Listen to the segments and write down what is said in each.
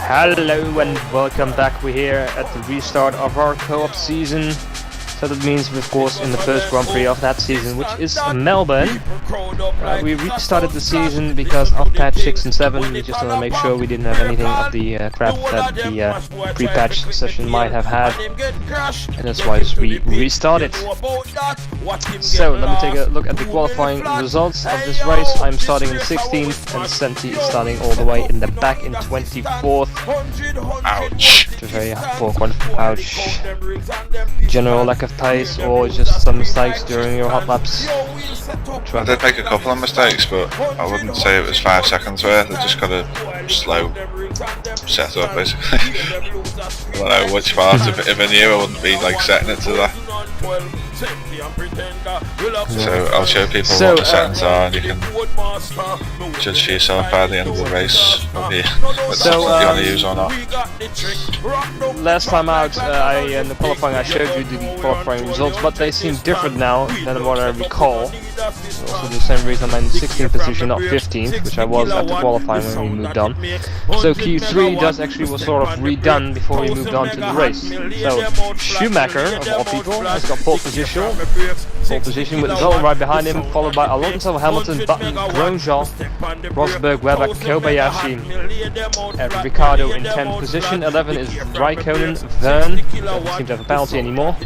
Hello and welcome back. We're here at the restart of our co-op season. So that means, of course, in the first Grand Prix of that season, which is Melbourne. We restarted the season because of patch 6 and 7. We just want to make sure we didn't have anything of the crap that the pre-patch session might have had. And that's why we restarted. So, let me take a look at the qualifying results of this race. I'm starting in 16th and Senti is starting all the way in the back in 24th. Ouch. It's a very poor qualifying. Ouch. General lack of pace or just some mistakes during your hot laps? I did make a couple of mistakes, but I wouldn't say it was 5 seconds worth. I just got a slow setup basically. I don't know which part. If I knew, I wouldn't be like setting it to that. So I'll show people what the settings are, and you can judge for yourself by the end of the race whether you want to use or not. Last time out, in the qualifying I showed you the qualifying results, but they seem different now than what I recall. Also the same reason I'm in 16th position, not 15th, which I was at the qualifying when we moved on. So Q3 does actually was sort of redone before we moved on to the race. So Schumacher, of all people, has got pole position with Vettel right behind him, followed by Alonso, Hamilton, Button, Grosjean, Rosberg, Webber, Kobayashi, and Ricciardo in 10th position. 11 is Raikkonen, Verne, doesn't seem to have a penalty anymore,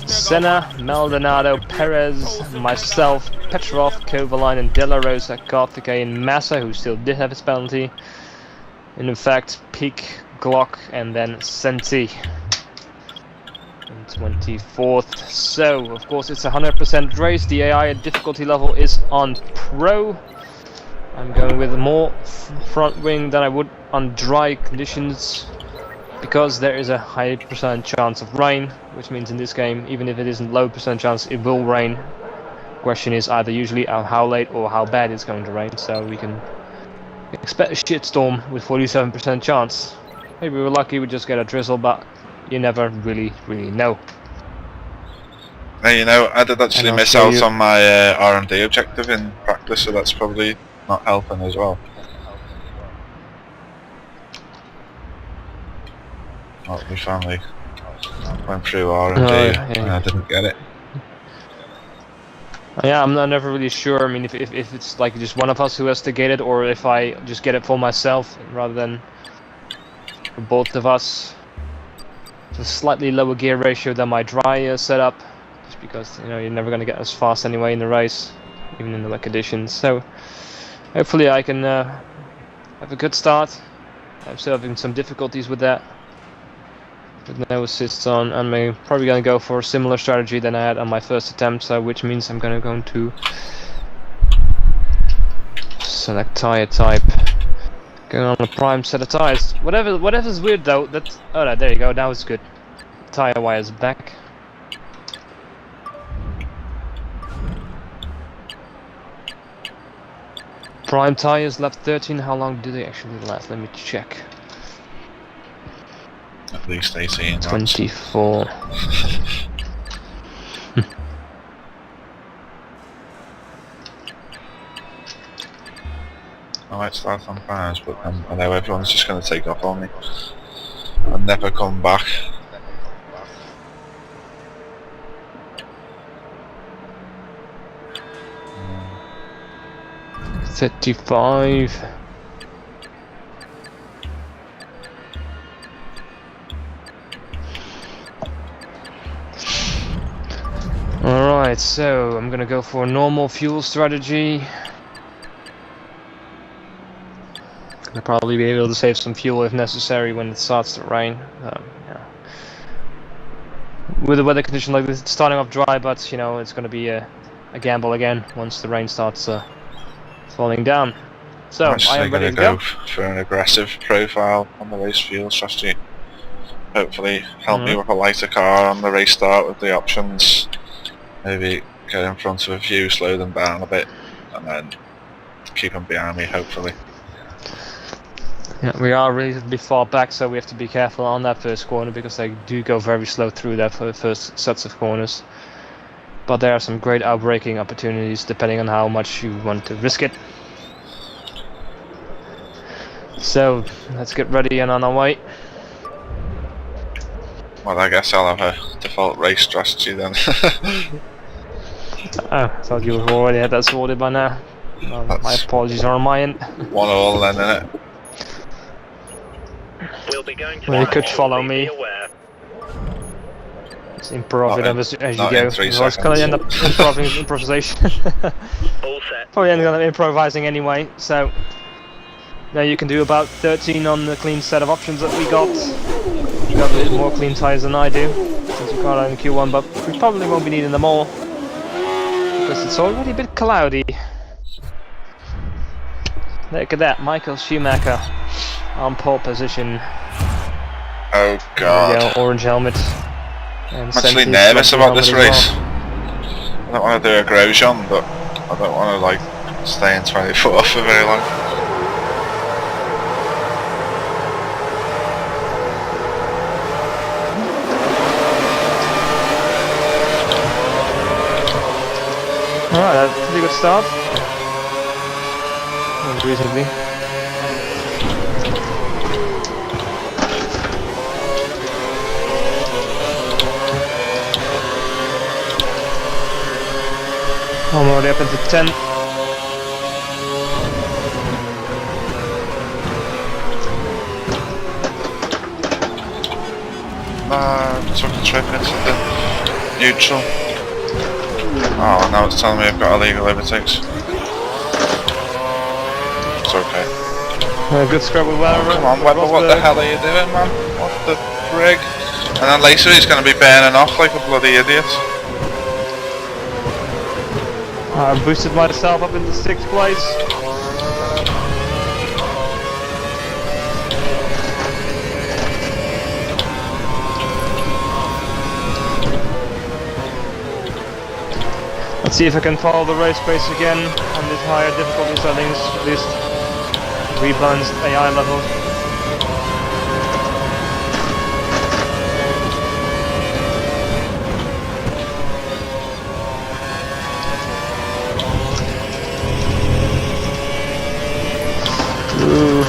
Senna, Maldonado, Perez, myself, Petrov, Kovalainen, De La Rosa, Karthikeyan, and Massa, who still did have his penalty, and in fact Peak, Glock, and then Senti. 24th. So, of course, it's a 100% race. The AI difficulty level is on Pro. I'm going with more front wing than I would on dry conditions because there is a high percent chance of rain, which means in this game, even if it isn't low percent chance, it will rain. Question is either usually how late or how bad it's going to rain, so we can expect a shitstorm with 47% chance. Maybe we're lucky we just get a drizzle, but you never really know. Hey, you know, I did actually miss out on my R&D objective in practice, so that's probably not helping as well. Oh, we finally went through R&D and I didn't get it. Yeah, I'm never really sure. I mean, if it's like just one of us who has to get it, or if I just get it for myself rather than for both of us. It's a slightly lower gear ratio than my dry setup, just because you're never going to get as fast anyway in the race, even in the wet conditions. So hopefully I can have a good start. I'm still having some difficulties with that, with no assists on, and I'm probably going to go for a similar strategy than I had on my first attempt, so which means I'm going to select tire type. Going on a prime set of tires. Whatever's weird though, oh no, there you go, now it's good. Tire wires back. Prime tires, lap 13, how long do they actually last? Let me check. At least 18. 24. I might start on fires, but I know everyone's just going to take off on me and never come back. Mm. 35. Alright, so I'm gonna go for a normal fuel strategy. I'll probably be able to save some fuel if necessary when it starts to rain. Yeah. With a weather condition like this, it's starting off dry, but it's going to be a gamble again once the rain starts falling down. So I am ready to go for an aggressive profile on the race fuel strategy. Hopefully help me with a lighter car on the race start with the options. Maybe get in front of a few, slow them down a bit, and then keep them behind me, hopefully. Yeah, we are reasonably far back, so we have to be careful on that first corner because they do go very slow through that for the first sets of corners. But there are some great outbraking opportunities depending on how much you want to risk it. So let's get ready and on our way. Well, I guess I'll have a default race strategy then. Oh, I thought you already had that sorted by now. My apologies are on my end. 1-all then, innit? We'll be going to Well, you could follow me. Just improv it as you not go. in 3 Otherwise, gonna end up improvisation. All set. Probably end up improvising anyway. So now you can do about 13 on the clean set of options that we got. You got a bit more clean tires than I do, since you got in Q1, but we probably won't be needing them all because it's already a bit cloudy. Look at that, Michael Schumacher on pole position. Oh god. There we go, orange helmet. And I'm actually Senti's nervous got the about this helmet as race. well. I don't want to do a Grosjean, but I don't want to like stay in 24 for very long. Alright, that's a pretty good start. Reasonably. I'm already up into 10. Took the trip into the neutral. Oh, now it's telling me I've got illegal overtakes. It's okay. Good scrub with Weber. Come on, Webber, what the hell are you doing, man? What the frig? And then later he's going to be burning off like a bloody idiot. I boosted myself up into 6th place. Let's see if I can follow the race pace again on these higher difficulty settings, at least rebalanced AI level. Ooh.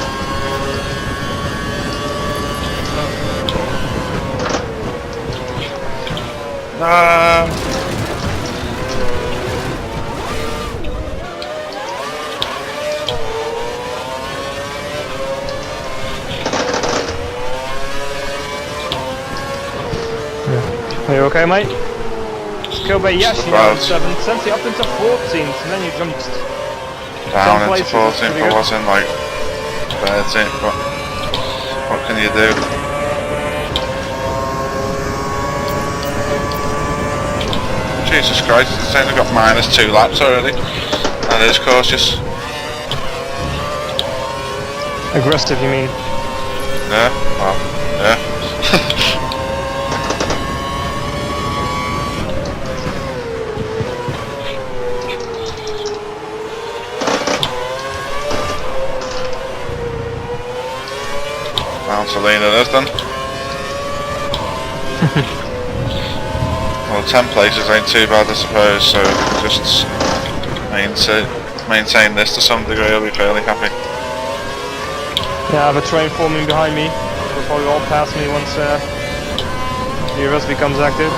Are you okay, mate? Kobayashi on 7th, Senti up into 14th, and then you jumped Down into places, 14th, I was in like 13th, but what can you do? Jesus Christ, it's only got -2 laps already. That is cautious. Aggressive, you mean? Yeah, well, yeah. Selena is then. Well, 10 places ain't too bad I suppose, so just maintain this to some degree, I'll be fairly happy. Yeah, I have a train forming behind me. They'll probably all pass me once the RS becomes active.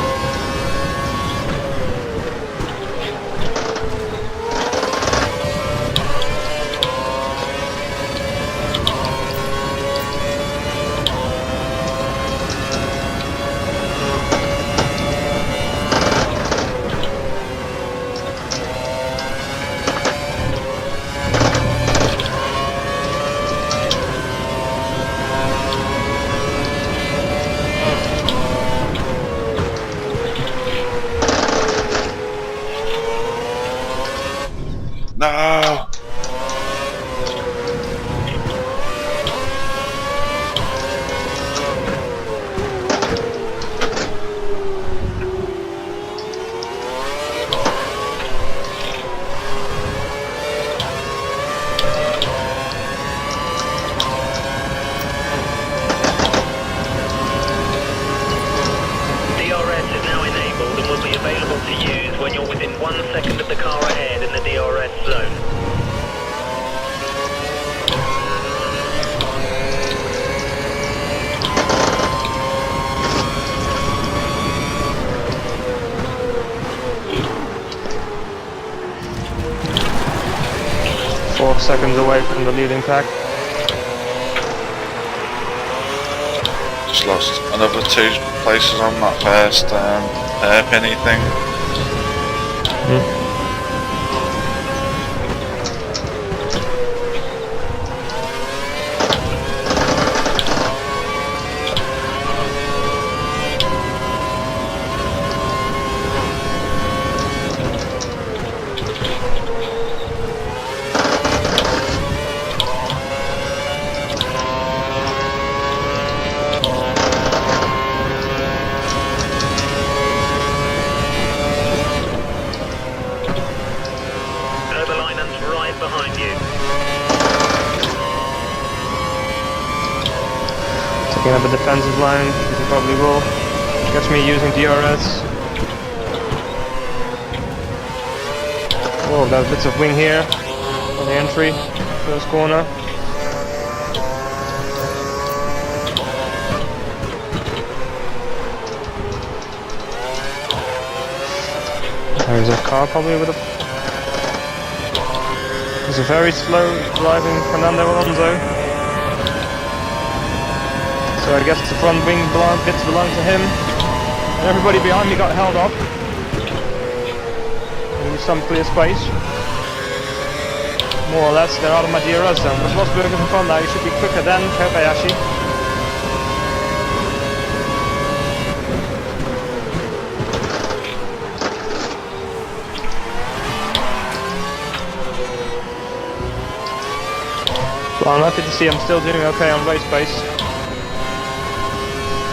No! DRS is now enabled and will be available to use when you're within 1 second of the car ahead in the DRS zone. 4 seconds away from the leading pack. Just lost another 2 places on that first hairpinny thing. Behind you. Taking up a defensive line, as you probably will. Catch me using DRS. Oh, there's bits of wing here on the entry, first corner. There's a car probably with a... It's a very slow driving Fernando Alonso. So I guess the front wing bits belong to him. And everybody behind me got held up. And some clear space. More or less, they're out of my DRS zone. But Rosberg is in front now, he should be quicker than Kobayashi. Well, I'm happy to see I'm still doing okay on race pace.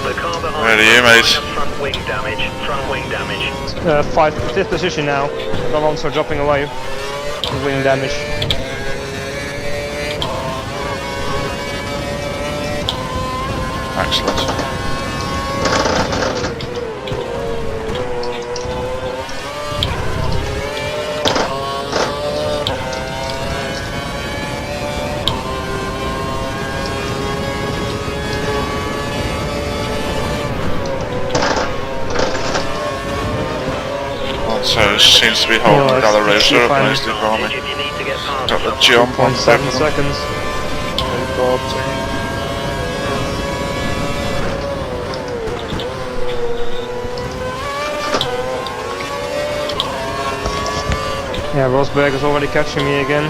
The car behind Where are you, mate? front wing damage. Front wing damage. 5th position now. Alonso dropping away with wing damage. Excellent. So seems to be holding Della Rosa up mostly for me. Got the jump on 7 seconds. Yeah, Rosberg is already catching me again.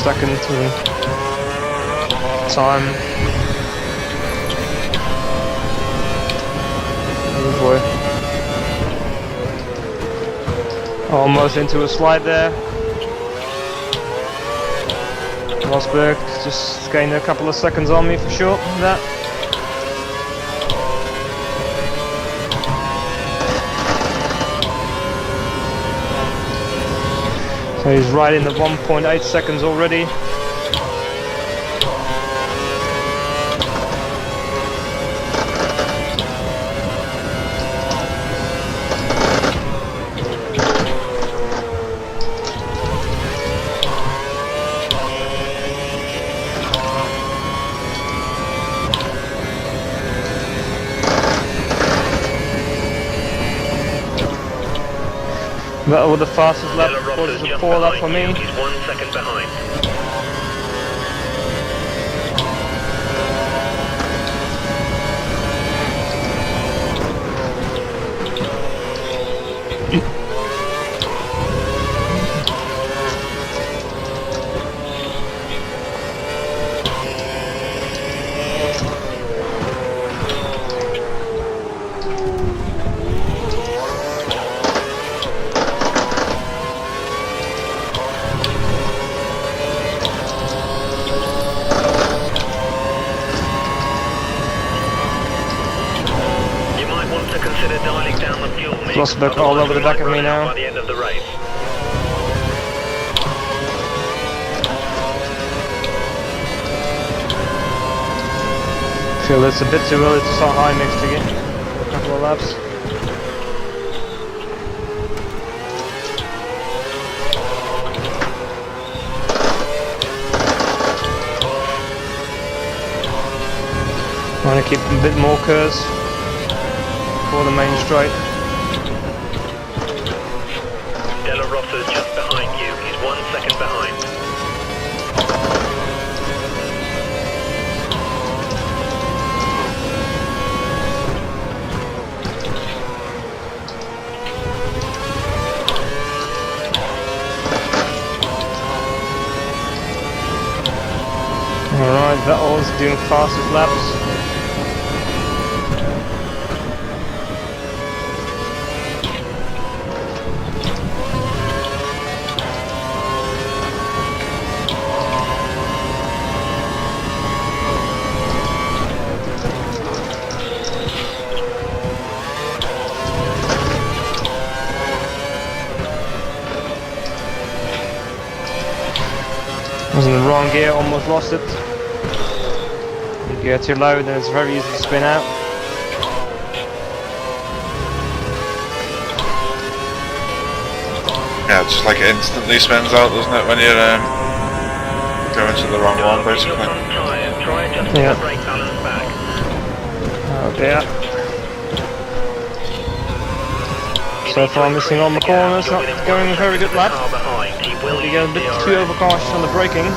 Second time. Oh boy. Almost into a slide there. Rosberg just gained a couple of seconds on me for sure. That. So he's right in the 1.8 seconds already. That was the fastest lap, quarters of 4 lap for me. He's 1 second behind. Rosberg all over the back of me now. By the end of the race. feel it's a bit too early to start high mix again. A couple of laps. Want to keep a bit more curves for the main straight. Della Rossa's just behind you. He's 1 second behind. Alright, Vettel's doing fastest laps. Was in the wrong gear, almost lost it. Gear too low, then it's very easy to spin out. Yeah, it's just like it instantly spins out, doesn't it, when you're going to the wrong one, basically. Try adjusting Yeah. the brake balance back. Oh dear. So far missing on the corners, not going a very good lap. We get a bit too overcautious on the braking.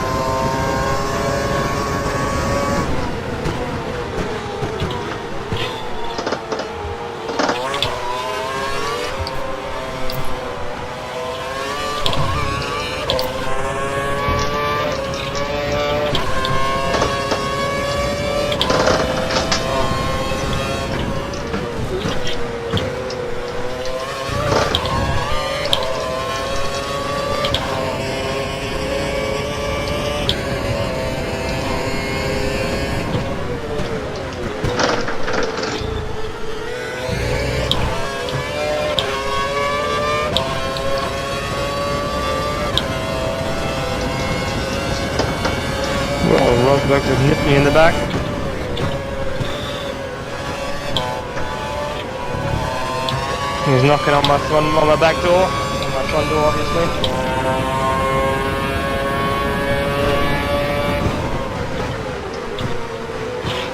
Well, Rosberg just nipped me in the back. He's knocking on my back door. My front door, obviously.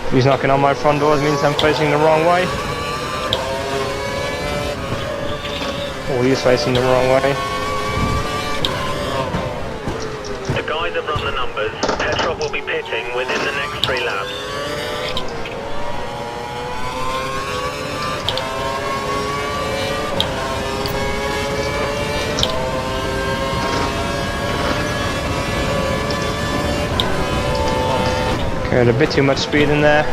If he's knocking on my front door, it means I'm facing the wrong way. Or he's facing the wrong way. The guys have run the numbers. Petrov will be pitting within the next 3 laps. Okay, a bit too much speed in there.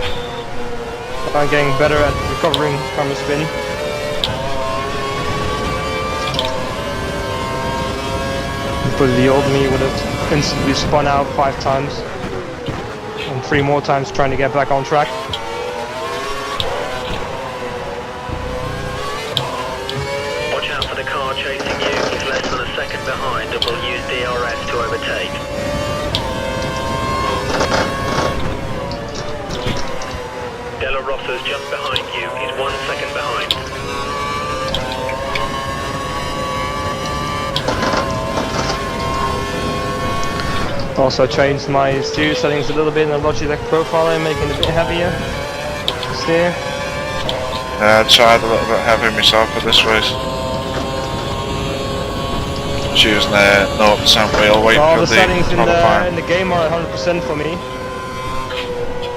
I'm getting better at recovering from the spin. But the old me would have instantly spun out 5 times. And 3 more times trying to get back on track. Watch out for the car chasing you. He's less than a second behind and will use DRS to overtake. Della Rossa's just behind you. He's 1 second behind. Also changed my steer settings a little bit in the Logitech Profiler, making it a bit heavier steer. I tried a little bit heavier myself for this race. Choosing a 0% wheel weight All for the settings in qualifying. the game are 100% for me.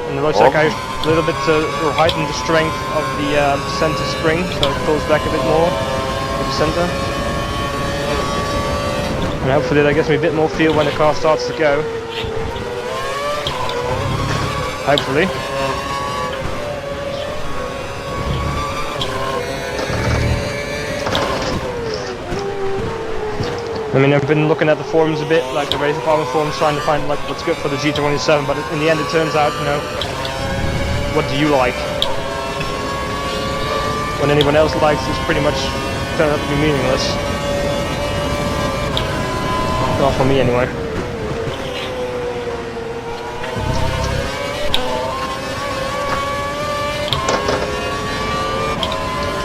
And the Logitech I a little bit to heighten the strength of the center spring, so it pulls back a bit more to the center. And hopefully that gives me a bit more feel when the car starts to go. Hopefully. I mean, I've been looking at the forums a bit, like the race department forums, trying to find like what's good for the G27, but in the end it turns out, you know, what do you like? What anyone else likes is pretty much turned out to be meaningless. Not for me anyway.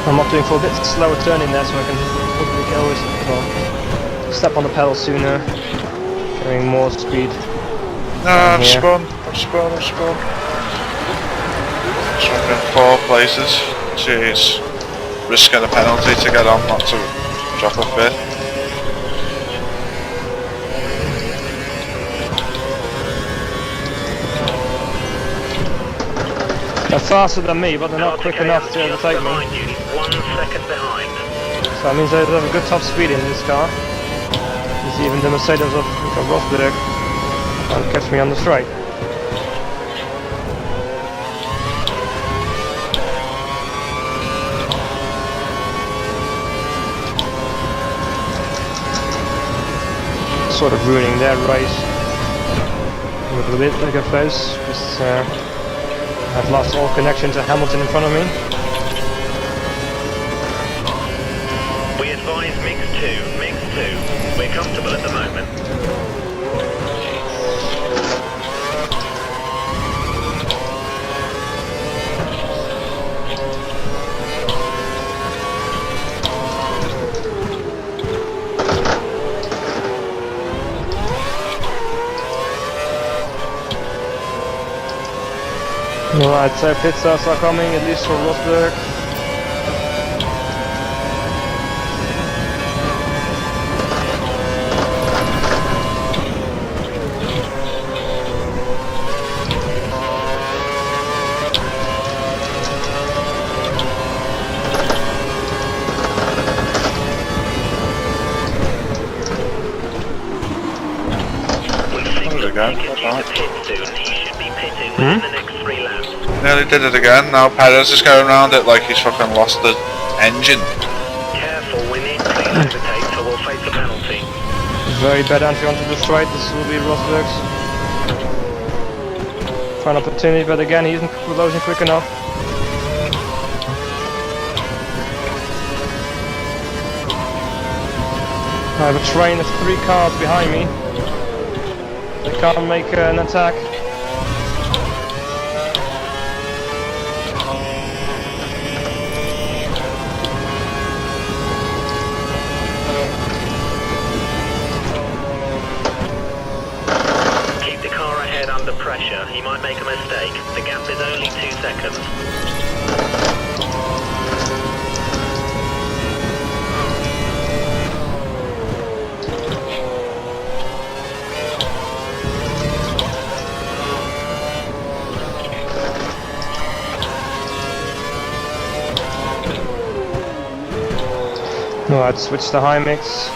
I'm opting for a bit slower turning there so I can hopefully go well, step on the pedal sooner, getting more speed. No, I've here. spun. Swapping 4 places. Jeez. Risking a penalty to get on, not to drop a bit. They're faster than me, but they're not quick enough to overtake me. Behind you, 1 second behind. So that means they have a good top speed in this car. Because even the Mercedes of Rosberg can't catch me on the straight. Sort of ruining their race a little bit, like I suppose, because I've lost all connection to Hamilton in front of me. We advise mix 2. We're comfortable at the moment. Alright, so pit stops are coming, at least for Rosberg. Again, Take it alright. to pit soon. He should be pitting within the next 3 laps. Nearly did it again. Now Perez is going around it like he's fucking lost the engine. Careful, we need clean overtake, so we'll face a penalty. Very bad entry onto the straight, this will be Rosberg's. Fine opportunity, but again he isn't closing quick enough. I have a train of 3 cars behind me. They can't make an attack. Keep the car ahead under pressure. He might make a mistake. The gap is only 2 seconds. Alright, switch to high mix.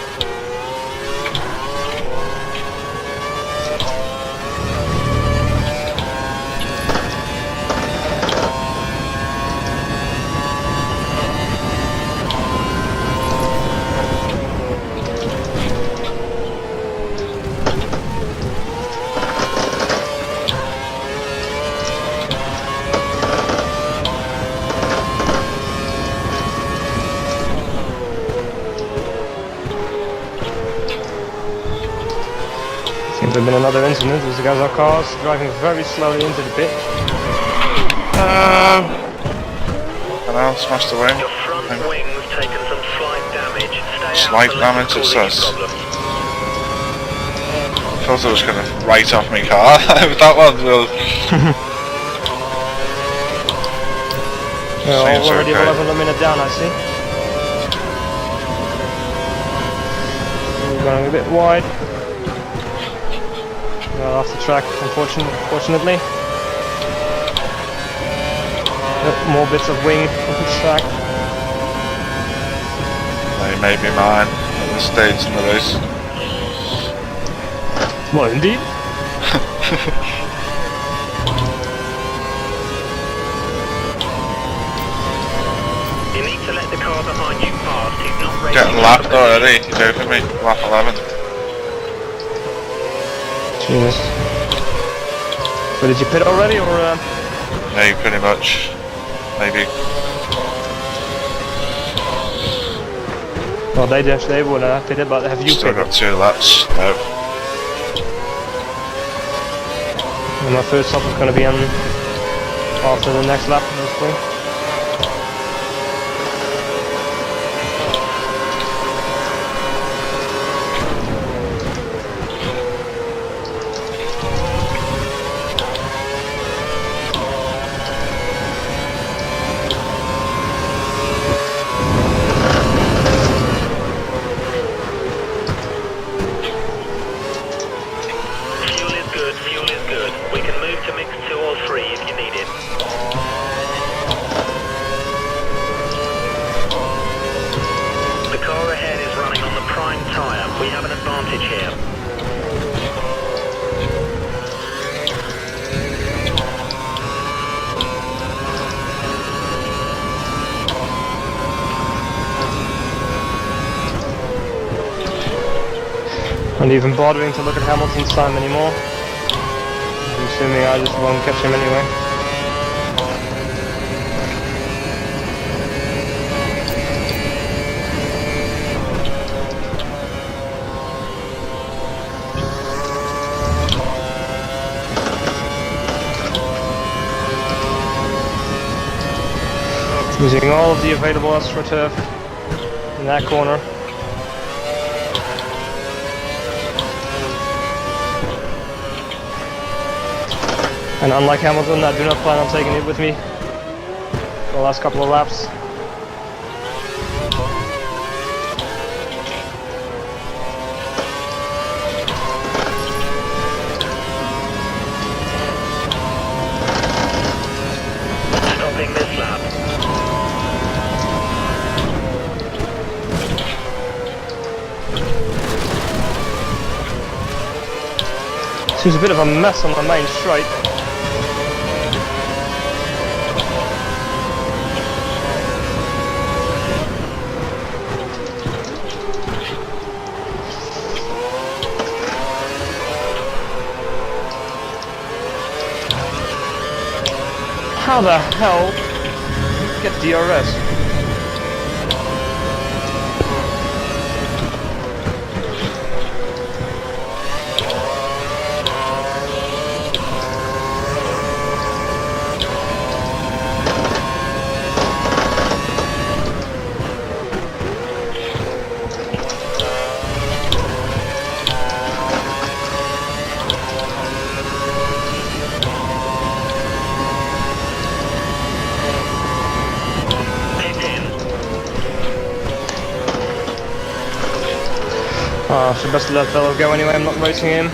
Seems to have been another incident with the guys our cars driving very slowly into the pit. And I'll smash the wing. Your front wing's taken some slight damage. Stay Slight out damage, it causing you says. problems. I thought I was going to write off my car. That one will. Seems Already okay. 11 minute down, I see. We're going a bit wide. Off the track, unfortunately. More bits of wing off the track. They may be mine at this stage in the race. Well, indeed. You need to let the car behind you pass. He's not ready. Getting lapped already. He's over me. Lap 11. Jesus. But did you pit already, or? Yeah, pretty much. Maybe. Well, they would have pitted, but have you Still pitted? got 2 laps. No. And my first stop is going to be on after the next lap, mostly. Not even bothering to look at Hamilton's time anymore. I'm assuming I just won't catch him anyway. Using all of the available AstroTurf in that corner. And unlike Hamilton, I do not plan on taking it with me for the last couple of laps. Stopping this lap. Seems a bit of a mess on the main straight. How the hell get DRS? Oh, should best let that fellow go anyway, I'm not racing him.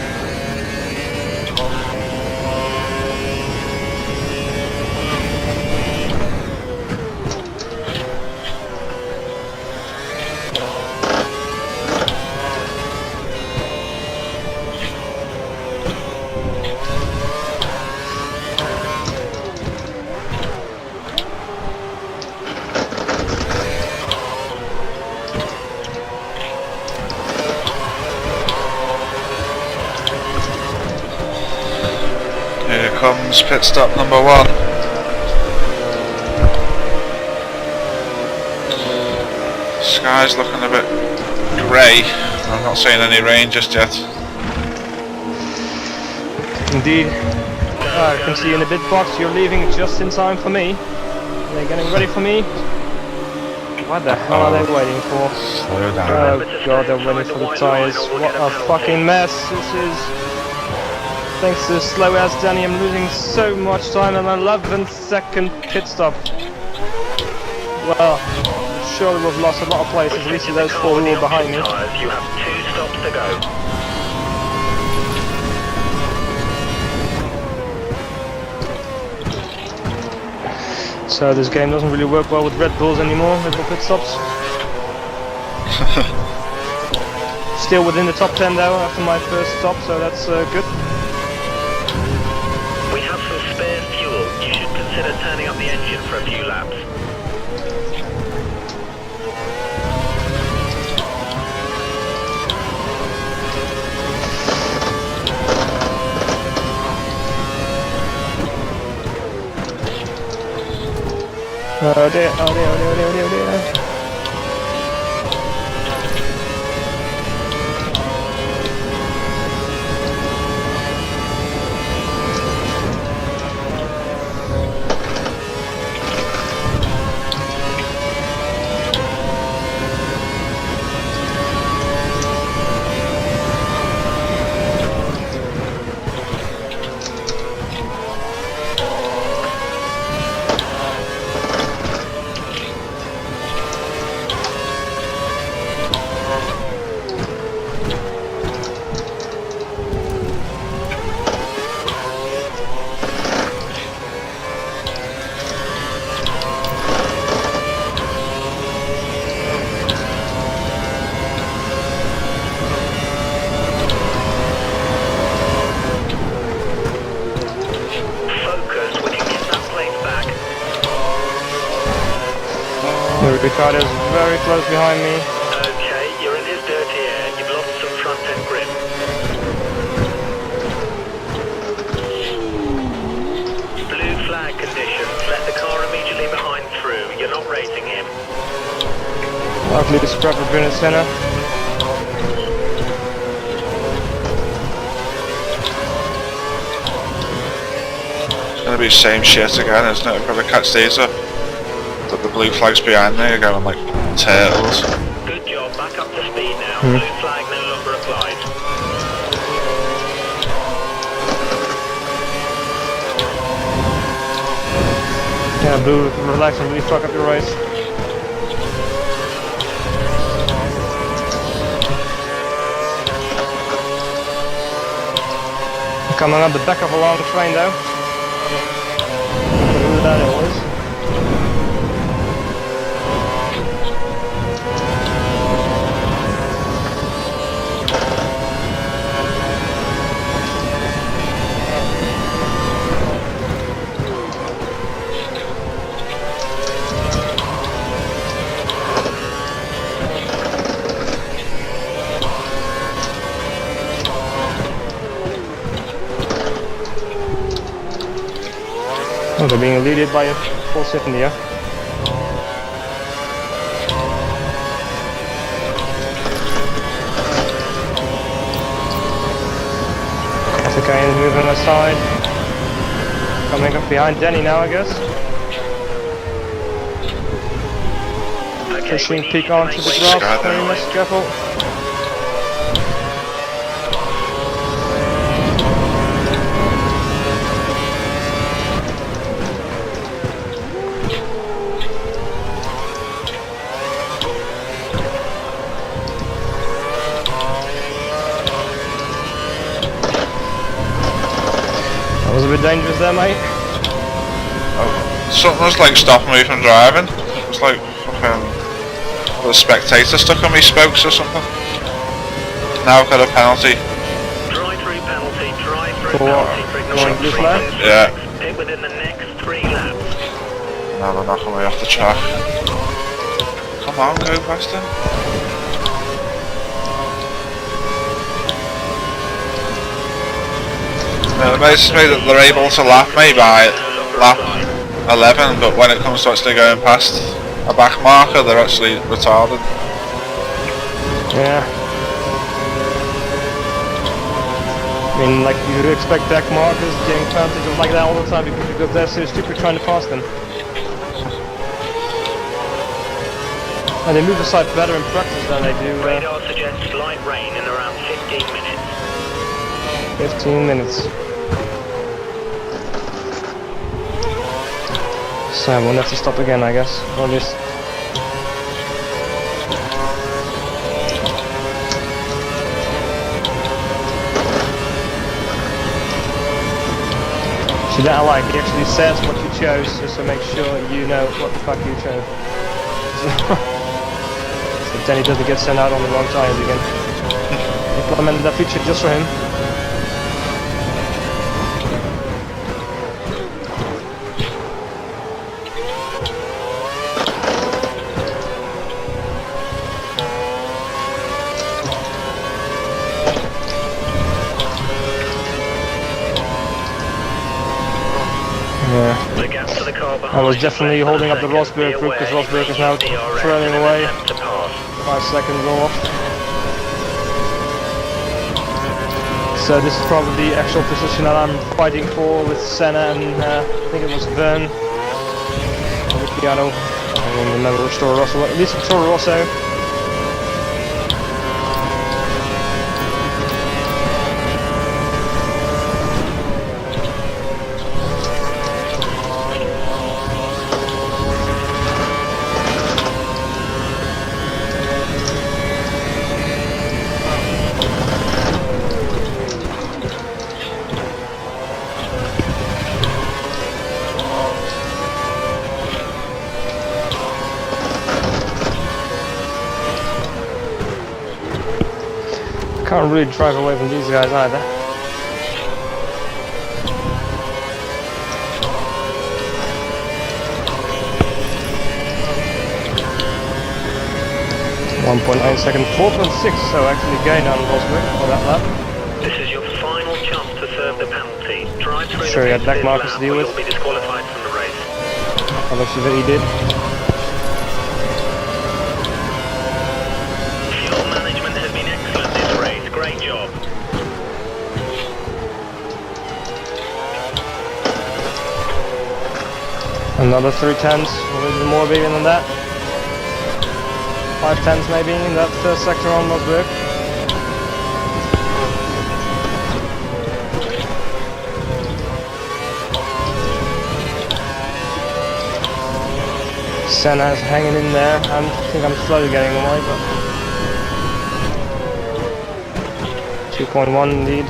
Here comes pit stop number 1. Sky's looking a bit grey. I'm not seeing any rain just yet. Indeed. I can see in the bid box you're leaving just in time for me. They're getting ready for me. What the hell are they waiting for? Slow down. Oh god, they're waiting for the tyres. What a fucking mess this is. Thanks to slow ass Danny, I'm losing so much time on an 11-second pit stop. Well, surely we've lost a lot of places, at least to those 4 who were behind me. You have 2 stops to go. So this game doesn't really work well with Red Bulls anymore, Red Bull pit stops. Still within the top 10 though after my first stop, so that's good. We have some spare fuel. You should consider turning up the engine for a few laps. Oh dear, oh dear, oh dear, oh dear, oh dear, oh dear. Ricardo's very close behind me. Okay, you're in his dirty air. You've lost some front end grip. Luckily the scrubber been in center. It's gonna be same shit again, isn't it? I've got to catch these up. The blue flag's behind me, you're going like turtles. Good job, back up to speed now. Blue flag no longer applied. Yeah, blue, relax and really fuck up your race. Coming up the back of a long train though. Who that it was. Oh, they're being leaded by a Force India. Okay, moving aside. Coming up behind Denny now, I guess. Okay, Pushing we need peak you to onto make the way grass, for very the much right. careful. That was a bit dangerous there, mate. Something was like stopping me from driving. It was like fucking the spectator stuck on me spokes or something. Now I've got a penalty. Drive-through penalty, drive-through For penalty for going ignoring blue free flag? boost Yeah. flags. Pit within the next 3 laps. Now they're knocking me off the track. Come on, go faster. It amazes me that they're able to lap me by lap 11, but when it comes to actually going past a back marker, they're actually retarded. Yeah. I mean, like, you would expect back markers getting advantage like that all the time because they're so stupid trying to pass them. And they move aside better in practice than they do. Radar suggests light rain in around 15 minutes. 15 minutes. So we'll have to stop again, I guess. Or at least. See that I like, he actually says what you chose just to make sure you know what the fuck you chose. So then he doesn't get sent out on the wrong tires again. Implemented that feature just for him. Yeah. The gap to the car behind I was is definitely less than holding a up the second. Rosberg Be group because aware Rosberg you is now may use DRS trailing in an away. attempt to pass. 5 seconds off. So this is probably the actual position that I'm fighting for with Senna and I think it was Vern. Ricciardo. I don't remember which Toro Rosso. At least it's Toro Rosso. Can't really drive away from these guys either. .9 second, 4.6, so actually gain on Rosberg for that lap. This is your final chance to serve the penalty. Drive through Sure, the he had pits back this markers lap to deal or with. you'll be disqualified from the race. Obviously that he did. Another 3 tenths, a little bit more even than that. 5 tenths maybe in that first sector on Rosberg. Senna is hanging in there. I think I'm slowly getting away, but 2.1 lead.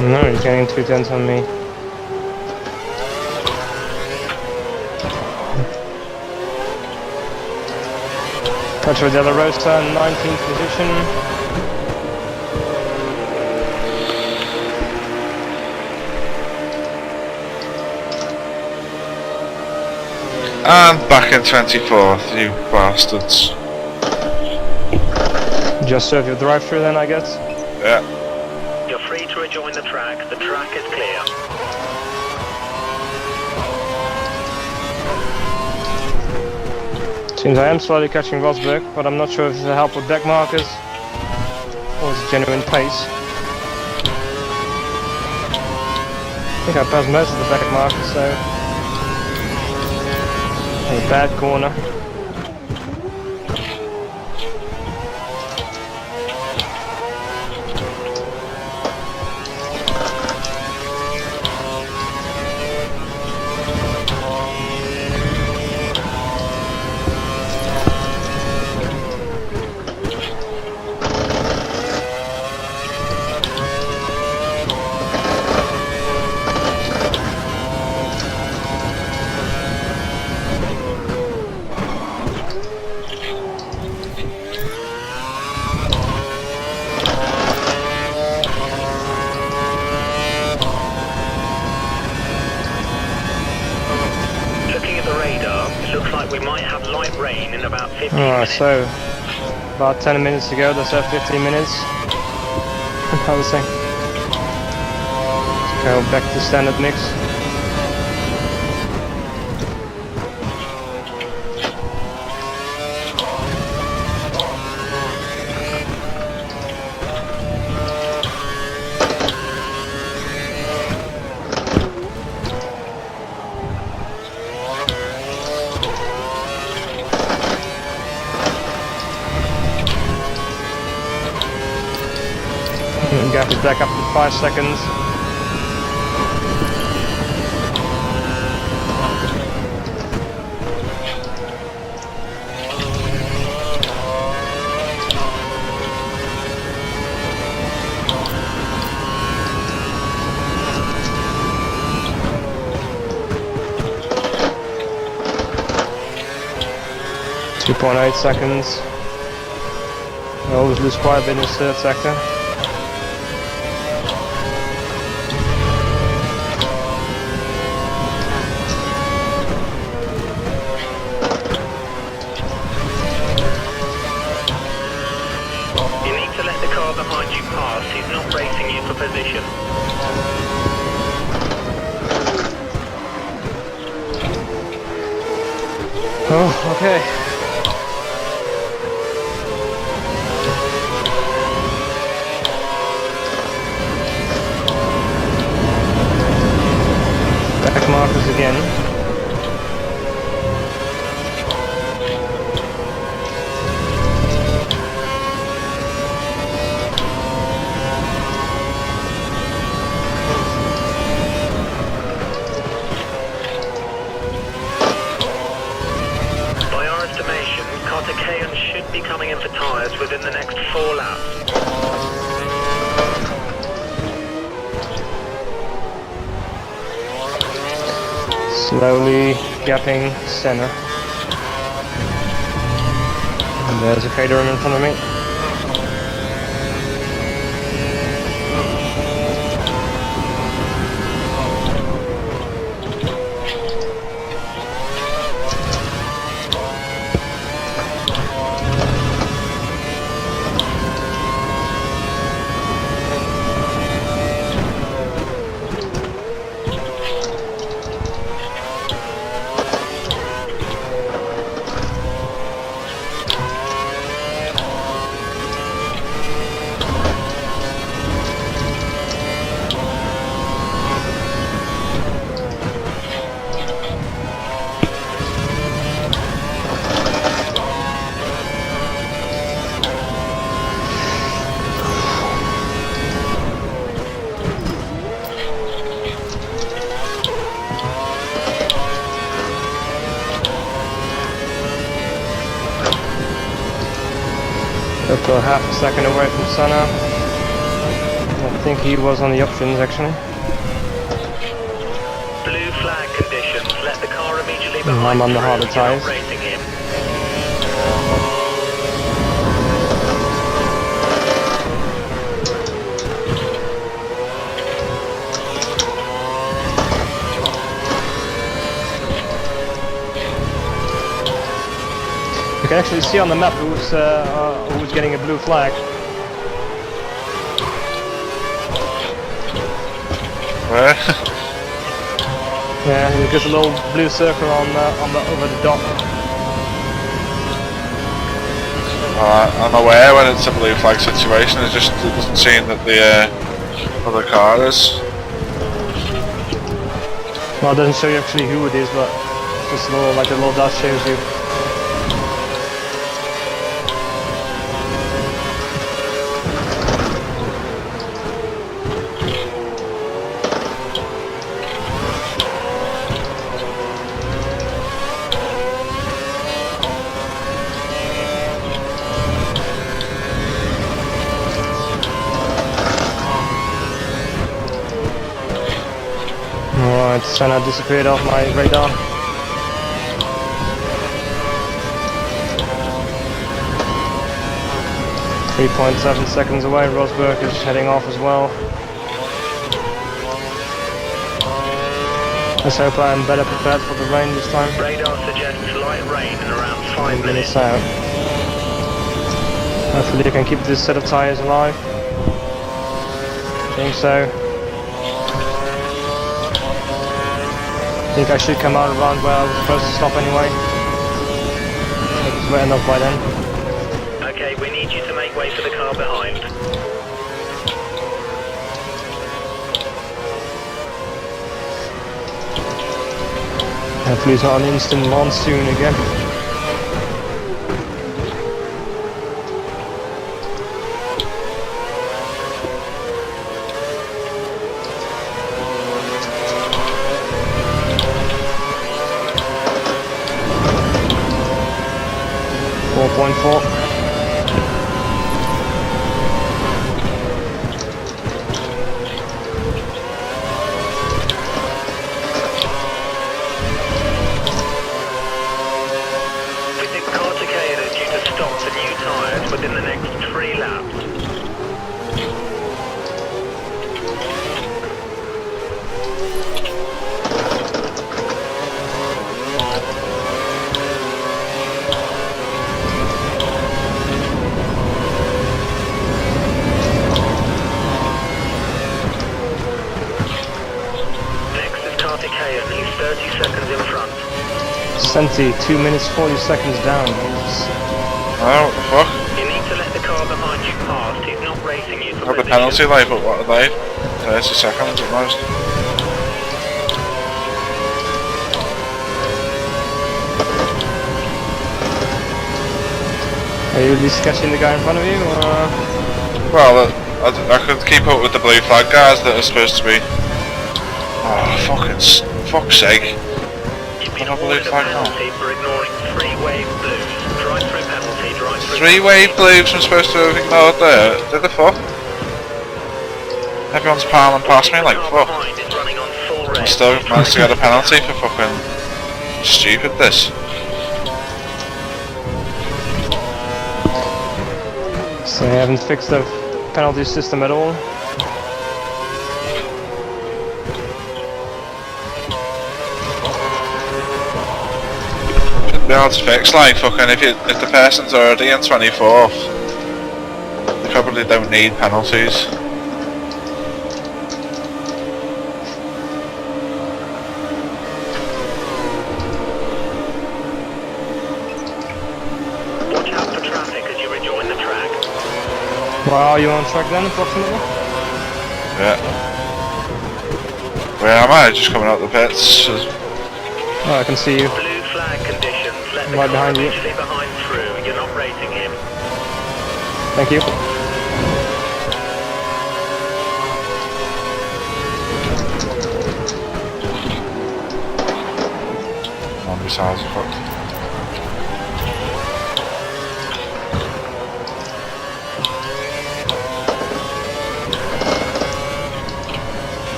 No, he's getting 2 tenths on me. Caccio della Rosa, 19th position. And back in 24th, you bastards. Just serve your drive-through then, I guess. Yeah. You're free to rejoin the track. The track is clear. Seems I am slowly catching Rosberg, but I'm not sure if it's a help with back markers or it's genuine pace. I think I passed most of the back markers, so a bad corner. Looks like we might have light rain in about 15 Alright, minutes. so about 10 minutes to go, let's have 15 minutes. Promising. Go back to standard mix. Gap is back up to 5 seconds. .8 seconds. I always lose quite a bit in this third sector. You need to let the car behind you pass. He's not racing you for position. Oh, okay. Back markers again. By our estimation, Carter Kayan should be coming in for tyres within the next 4 laps. Slowly gapping Senna. And there's a Caterham in front of me. About half a second away from Senna. I think he was on the options actually. Blue flag conditions. Let the car immediately I'm behind on the through. harder You're tyres. not racing him. You can actually see on the map who's getting a blue flag. Where? Yeah, there's a little blue circle on the over the dot. I'm aware when it's a blue flag situation, it doesn't seem that the other car is. Well, it doesn't show you actually who it is, but just a little, like a little dot shows you. Alright, Senna disappeared off my radar. .7 seconds away, Rosberg is heading off as well. Let's hope I am better prepared for the rain this time. Radar suggests light rain in around 5 minutes. Out. Hopefully I can keep this set of tyres alive. I think so. I think I should come out around where I was supposed to stop anyway. I think it's wet enough by then. Okay, we need you to make way for the car behind. Hopefully it's not an instant monsoon again. .4. We think car Takeda is due to stop for new tyres within the next 3 laps. Next is car Takeda, and he's 30 seconds in front. Senti, 2 minutes 40 seconds down. He's Oh, fuck. You need to let the car behind you pass. He's not racing you for Have the position. penalty like, but what are they? 30 seconds at most. Are you really sketching the guy in front of you, or...? Well, I could keep up with the blue flag guys that are supposed to be. Oh, fuck's sake. You've been I believe awarded a flag now. penalty for ignoring 3-wave blues. Drive-through penalty, drive-through 3-wave blues I'm supposed to have ignored there. Did the fuck? Everyone's palming past me like fuck. behind is running on full I red. still managed to get a penalty for fucking stupid this. So they haven't fixed the penalty system at all. Shouldn't be hard to fix, like fucking if the person's already in 24th, they probably don't need penalties. Watch out for traffic as you rejoin the track. Well, are you on track then, approximately? Yeah. Where am I? Just coming out the pits. Oh, I can see you. Blue flag conditions. Let the Right car behind you. immediately behind through. You're not racing him. Thank you. On besides, fuck.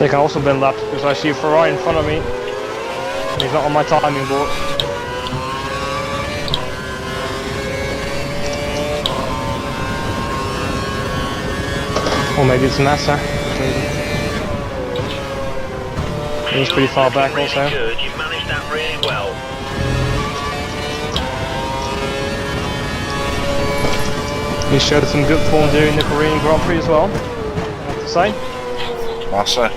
So he can also been lapped because I see a Ferrari in front of me. And he's not on my timing board. Or maybe it's Massa. He's pretty far back really also. Good. You've managed that really well. He showed some good form during the Korean Grand Prix as well, I have to say. Massa.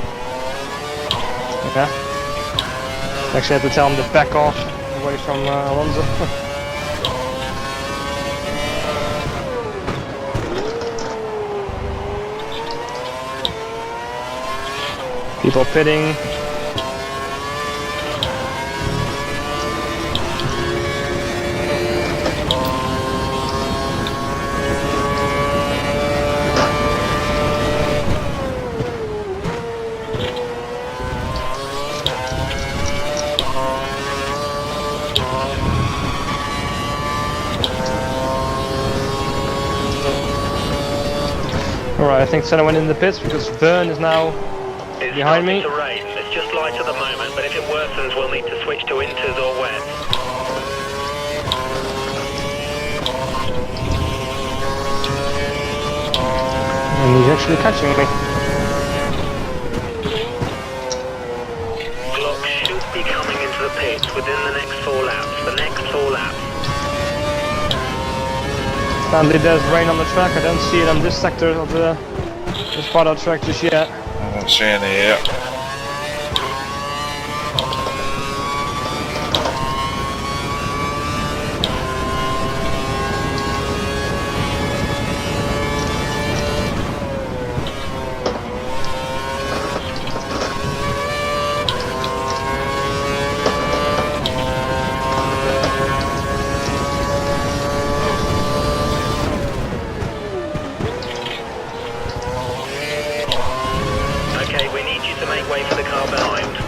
Yeah. Actually had to tell him to back off away from Alonso. People pitting. Alright, I think Senna went in the pits because Verne is now It's behind me. starting to rain. It's just light at the moment, but if it worsens, we'll need to switch to inters or wets. And he's actually catching me. Glock should be coming into the pits within the next 4 laps. The next 4 laps. Apparently there's rain on the track. I don't see it on this sector of this part of the track just yet. I don't see any yet. Okay, we need you to make way for the car behind.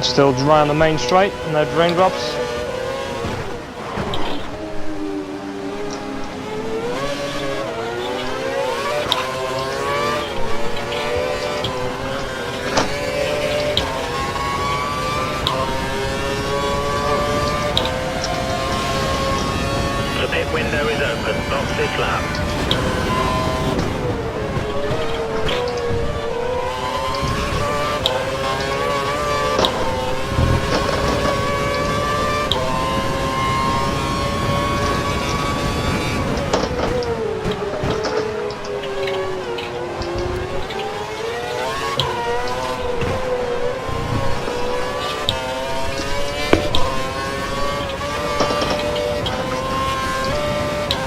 Still dry on the main straight, no raindrops. The pit window is open. Box this lap.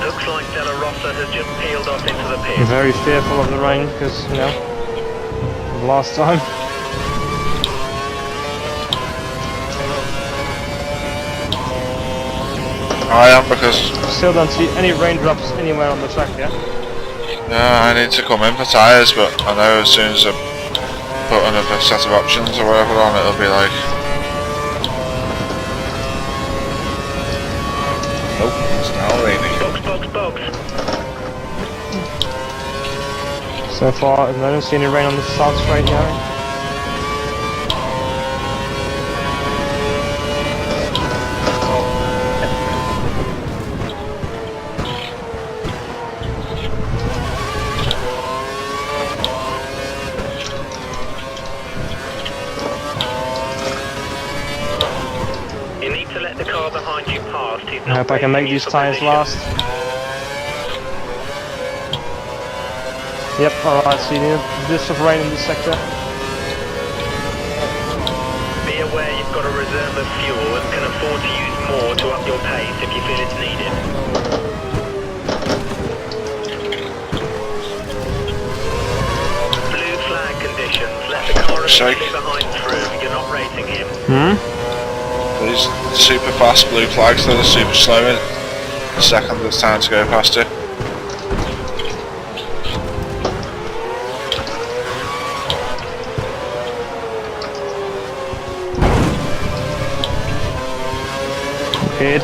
Looks like Della Rossa has just peeled off into the pit. I'm very fearful of the rain because, you know, of last time. I am because Still don't see any raindrops anywhere on the track yet. I need to come in for tyres, but I know as soon as I put another set of options or whatever on, it'll be like, nope, it's now raining. Box. So far, I don't see any rain on the south straight yet. You need to let the car behind you past. He's I not hope I can make racing you these for tyres position. last. Yep, alright, so you need a bit of rain in this sector. Be aware you've got a reserve of fuel and can afford to use more to up your pace if you feel it's needed. Blue flag conditions. Let the car Shake. immediately behind through. You're not racing him. These super fast blue flags that are super slow in the second it's time to go past it. Good.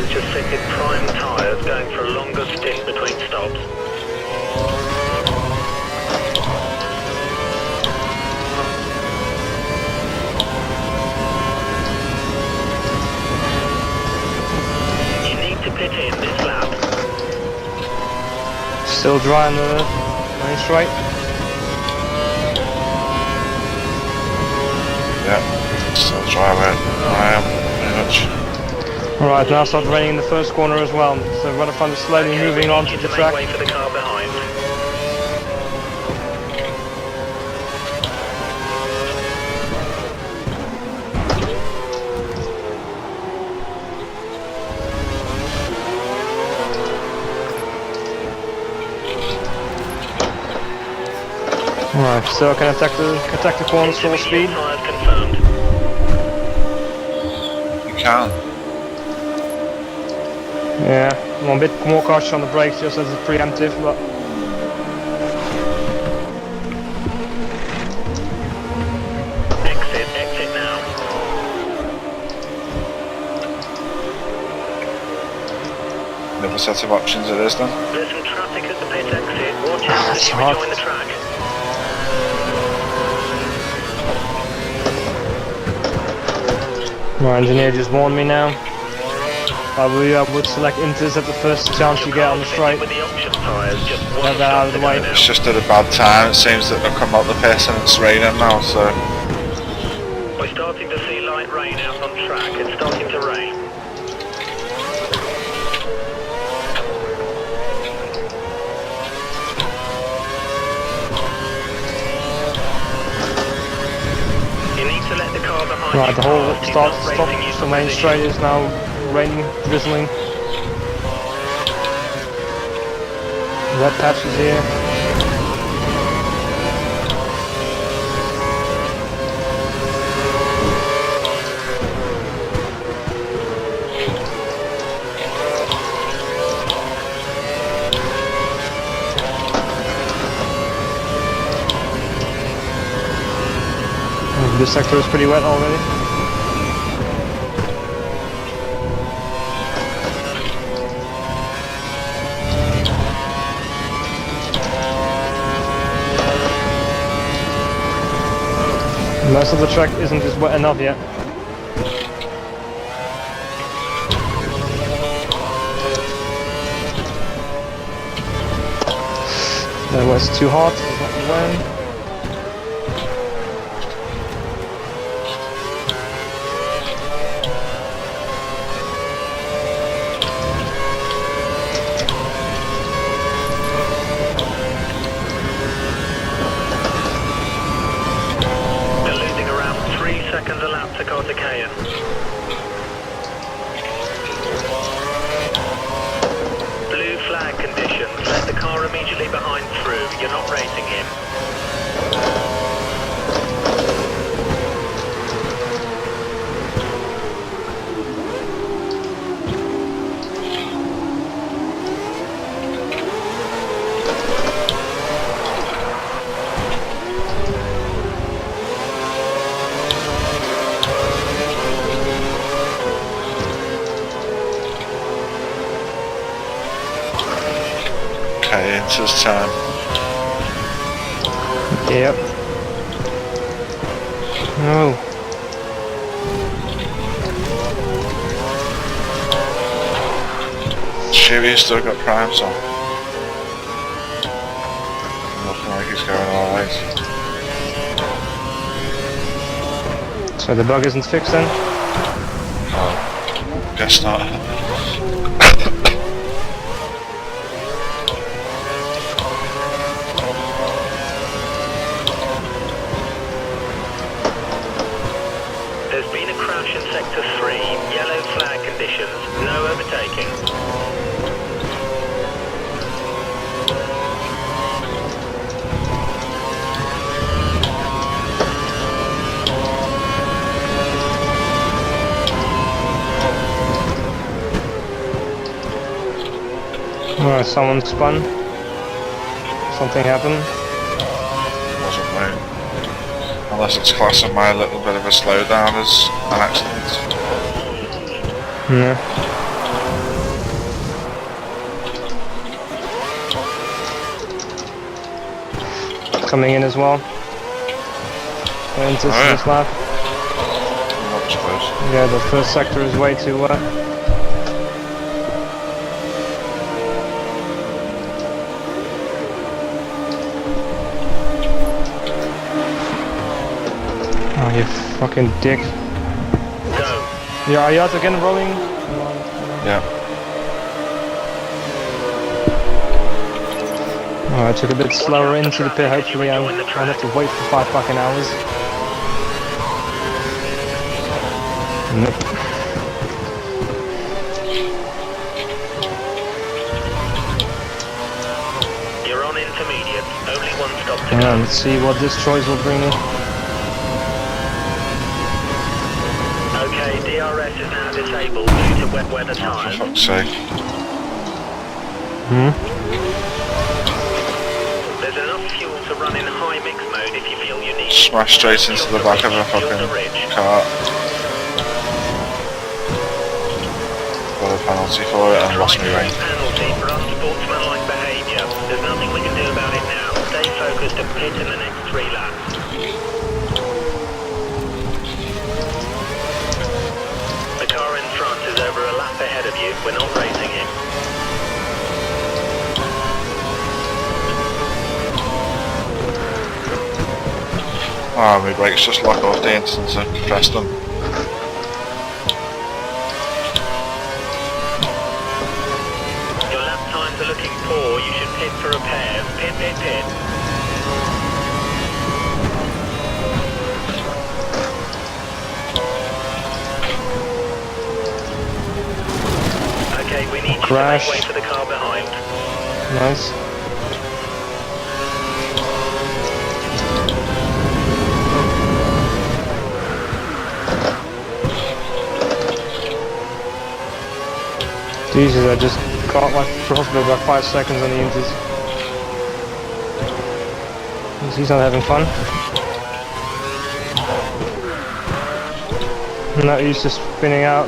has just fitted prime tyres, going for a longer stint between stops. You need to pit in this lap. Still dry on the main straight. Yeah, still dry where I am, pretty much. Alright, now start raining in the first corner as well. So rudder front is slowly moving we onto need the to track. make way for the car behind. Alright, so I can attack the corners full speed. Tyres confirmed. You can. Yeah, I'm a bit more cautious on the brakes just as a preemptive, but Exit now. Another set of options it is then. There's some traffic at the pit exit. Watch out as you hot. rejoin the track. my engineer just warned me now. I would select Inters at the first chance you get on the straight. With the option tyres, just one Get that out of the way. It's just at a bad time. It seems that I've come out the piss and it's raining now, so We're starting to see light rain out on track. It's starting to rain. You need to let the car behind Right, you the whole pass. He's start not stop racing you the for main position. straight is now raining, drizzling. Red patches here. This sector is pretty wet already. Most of the track isn't just wet enough yet. That was too hot, it's not when. They're losing around 3 seconds a lap to Karthikeyan. Blue flag conditions. Let the car immediately behind through. You're not racing him. okay, it's his time. Yep. No. Chewy's still got primes on. Looking like he's going alright. So the bug isn't fixed then? Guess not. There's been a crash in Sector 3. Yellow flag conditions. No overtaking. Alright, someone spun. Something happened. Wasn't me. Unless it's classing my little bit of a slowdown as an accident. Yeah. coming in as well. Into yeah. this lap. That was close. Yeah, the first sector is way too wet. Oh, you fucking dick. Go. Yeah, are you out again rolling? Yeah. Oh, I took a bit slower into the pit, hopefully I won't have to wait for 5 fucking hours. Nope. You're on intermediate. Only one stop to Yeah, go. let's see what this choice will bring me. Okay, DRS is now disabled due to wet weather For tyres. fuck's sake. There's enough fuel to run in high mix mode if you feel you need it. Smashed straight into the back of a fucking cart. Got a penalty for it and lost me range. Penalty for unsportsmanlike behaviour. There's nothing we can do about it now. Stay focused and pit in the next 3 laps. The car in front is over a lap ahead of you. We're not racing him. Ah, my brakes just lock off the instant I press them. Your lap times are looking poor. You should pit for repairs. Pit, pit, pit. Okay, we need you to Crash. make way for the car behind. Nice. Jesus, I just caught my crossbow by 5 seconds on the inters. He's not having fun. No, he's just spinning out.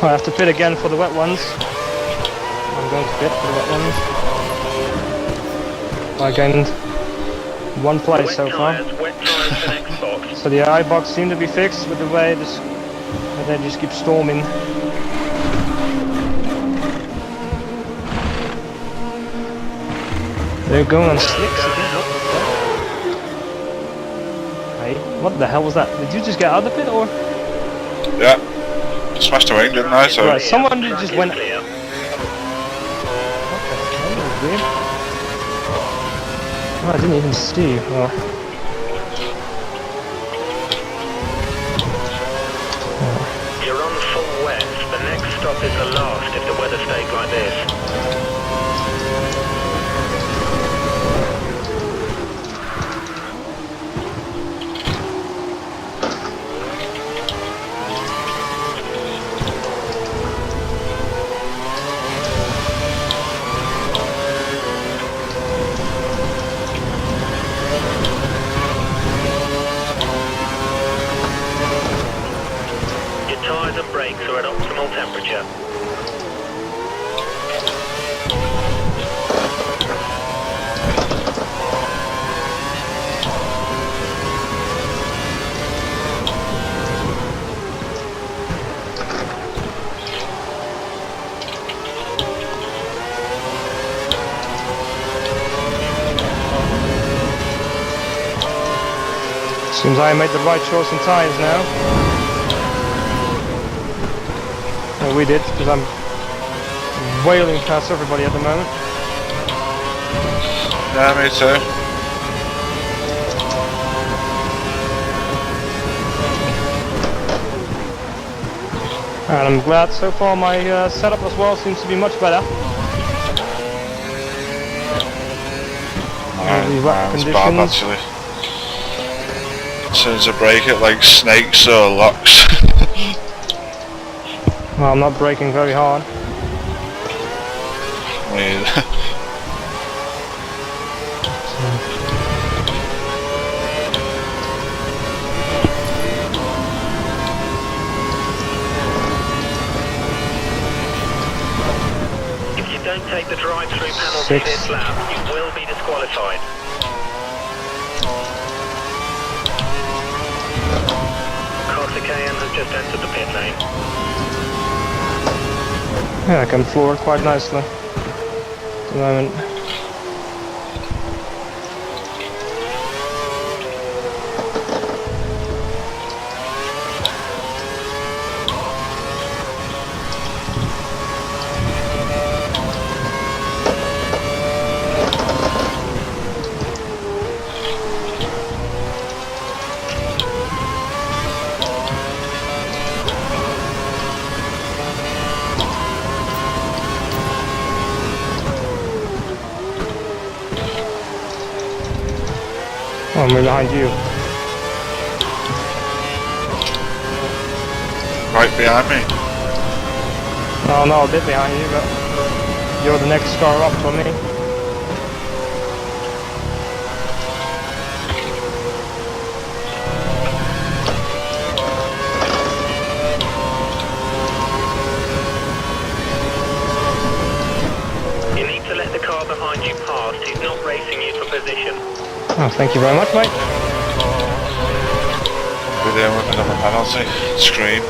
I have to pit again for the wet ones. I'm going to pit for the wet ones. I gained 1 place so far. Wet tyres for next box. So the eye box seemed to be fixed with the way this, but they just keep storming. They're going on slicks again. What the fuck? Hey, what the hell was that? Did you just get out of the pit or? Yeah. Smashed away, didn't I? So Right, someone just went. What Clear. the hell? That was weird. Oh, I didn't even see. Well. You're on full wet. The next stop is the last if the weather stays like this. Your tyres and brakes are at optimal temperature. Seems I made the right choice in tyres now. Well, we did, because I'm wailing past everybody at the moment. yeah, me too. And I'm glad so far my setup as well seems to be much better. The wet It's bad conditions. actually. As soon as I break it, like snakes or locks. Well, I'm not braking very hard. I mean, If you don't take the drive penalty this lap, you will be disqualified. Corsican has just entered the pit lane. Yeah, I can floor it quite nicely at the moment. Oh, I'm behind you. Right behind me. No, no, a bit behind you, but you're the next car up for me. You need to let the car behind you pass. He's not racing you for position. Oh, thank you very much, mate. We're there with another penalty. Scream.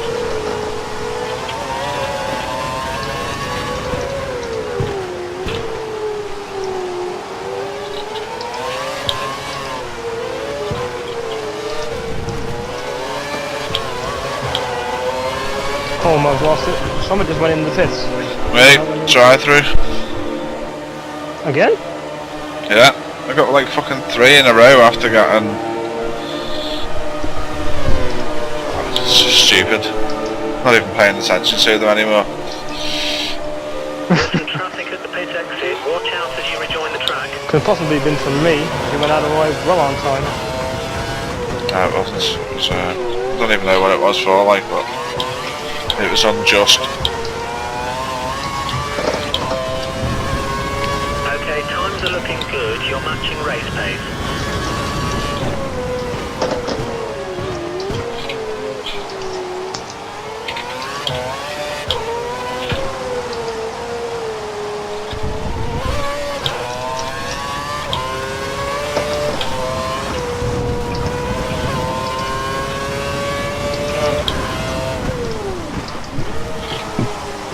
Almost lost it. Someone just went in the pits. Wait, drive through. Again? Yeah. I got like fucking 3 in a row after getting... It's just stupid. Not even paying attention to them anymore. There's some traffic at the pit exit. Watch out as you rejoin the track. Could have possibly been from me. He went out of the way well on time. No, it wasn't. It was, I don't even know what it was for, like, but it was unjust. Okay, times are looking good. You're matching race pace.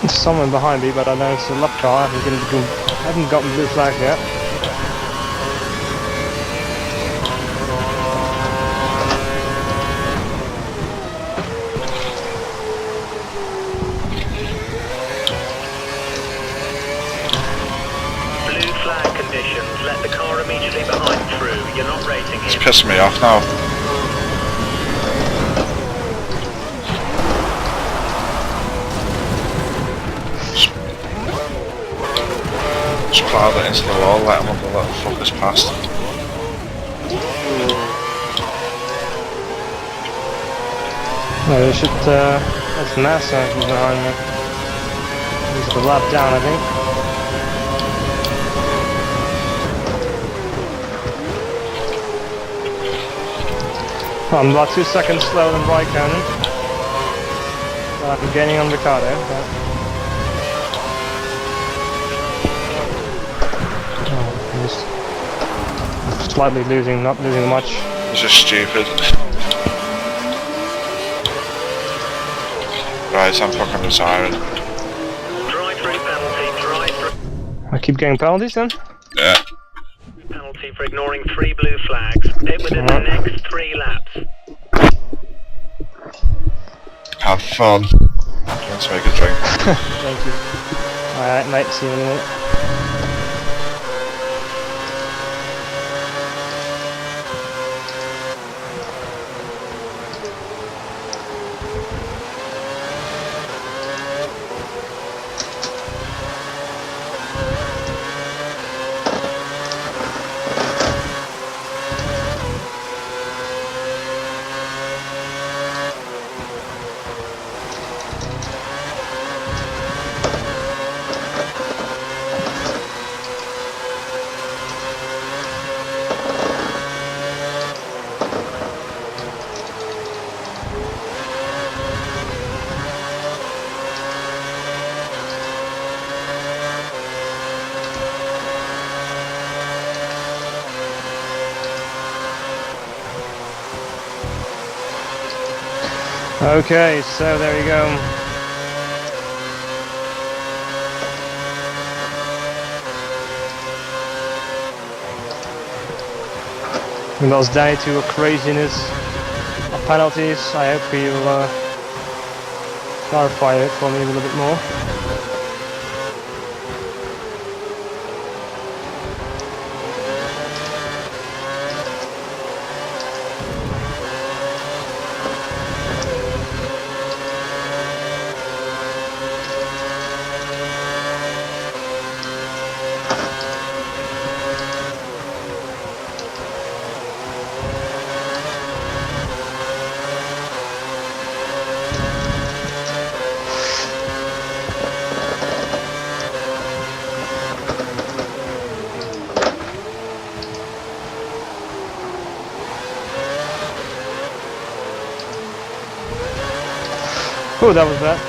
There's someone behind me, but I know it's a lap car. I haven't gotten blue flag yet. Blue flag conditions. Let the car immediately behind through. You're not racing It's him. pissing me off now. Just plowed it into the wall, let him let the fuckers past. No, they should, that's NASA who's behind me. He's the lap down, I think. I'm about 2 seconds slower than Raikkonen. I'm gaining on Ricardo, but... Oh, I'm slightly losing, not losing much. It's just stupid. Right, I'm fucking retiring. Drive-through penalty. Drive-through I keep getting penalties then? Yeah. penalty for ignoring 3 blue flags. Pit within the next 3 laps. Have fun. Let's make a drink. Thank you. Alright mate, see you in a minute. Okay, so there you go. We lost Danny to a craziness of penalties. I hope he'll clarify it for me a little bit more. Oh, that was bad.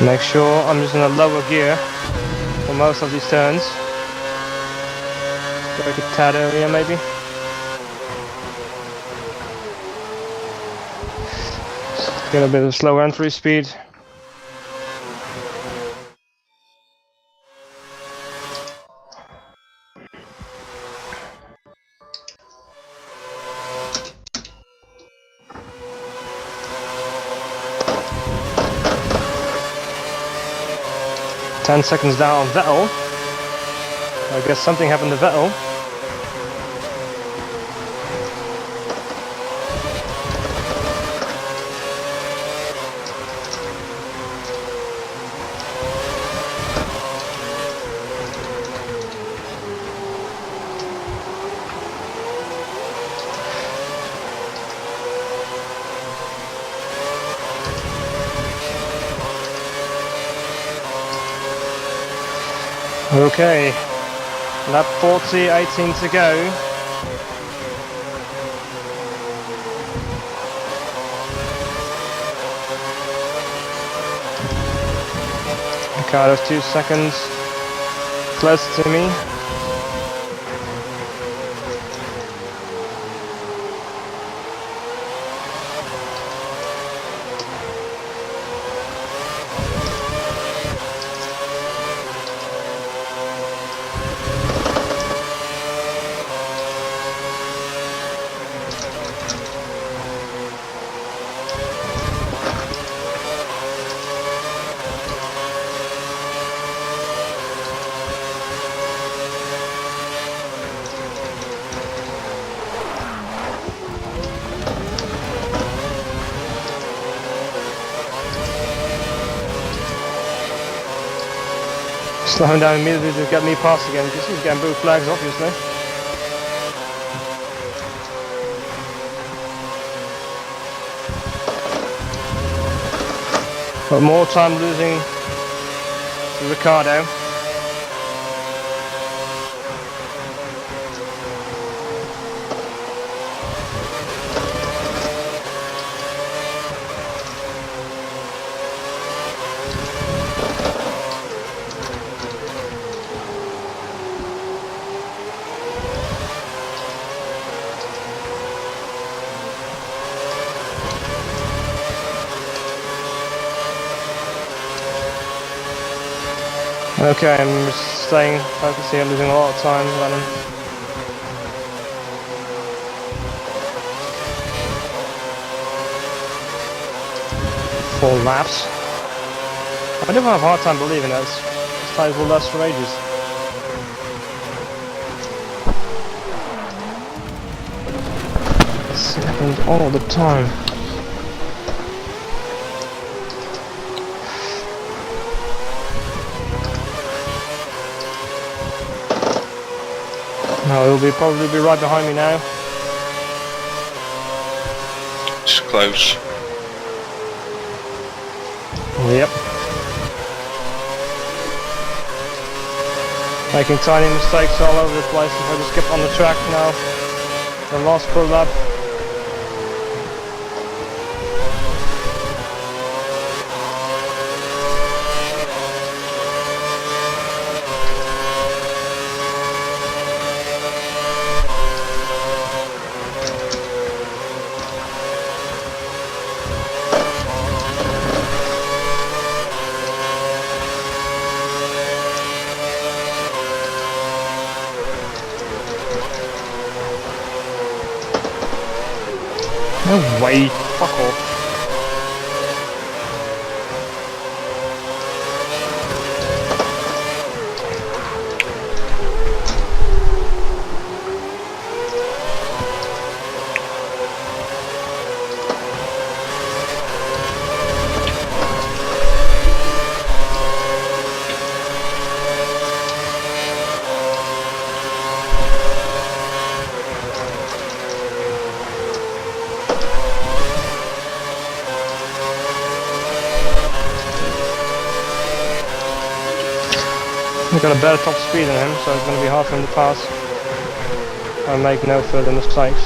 Make sure I'm using a lower gear for most of these turns. Break a tad earlier maybe. Get a bit of slower entry speed. Ten seconds down on Vettel. I guess something happened to Vettel. Okay, lap 40, 18 to go. Ricardo's 2 seconds close to me. Slow him down immediately to get me past again because he's getting blue flags obviously. But more time losing to Ricardo. Okay, I'm just staying focused here, losing a lot of time, Lennon. 4 laps. I do have a hard time believing that this tires will last for ages. This happens all the time. No, he'll probably be right behind me now. It's close. Yep. Making tiny mistakes all over the place. If I just keep on the track now, the last per lap. No way, fuck off. I've got a better top speed than him, so it's going to be hard for him to pass. I make no further mistakes.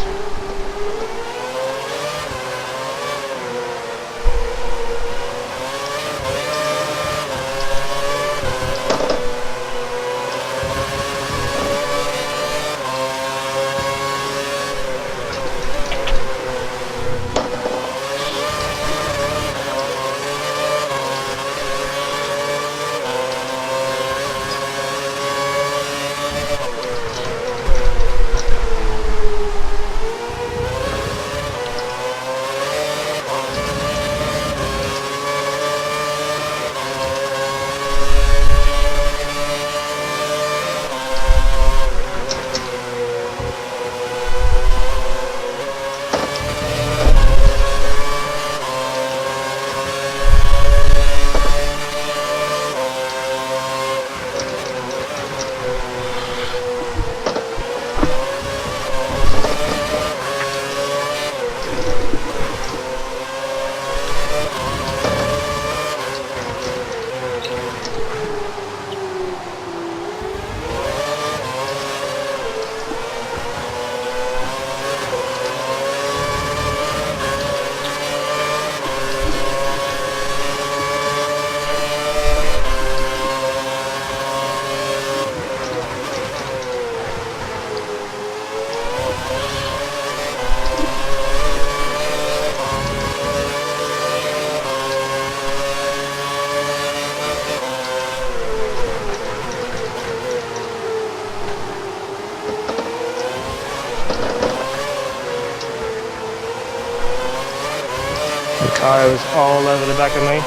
The car was all over the back of me.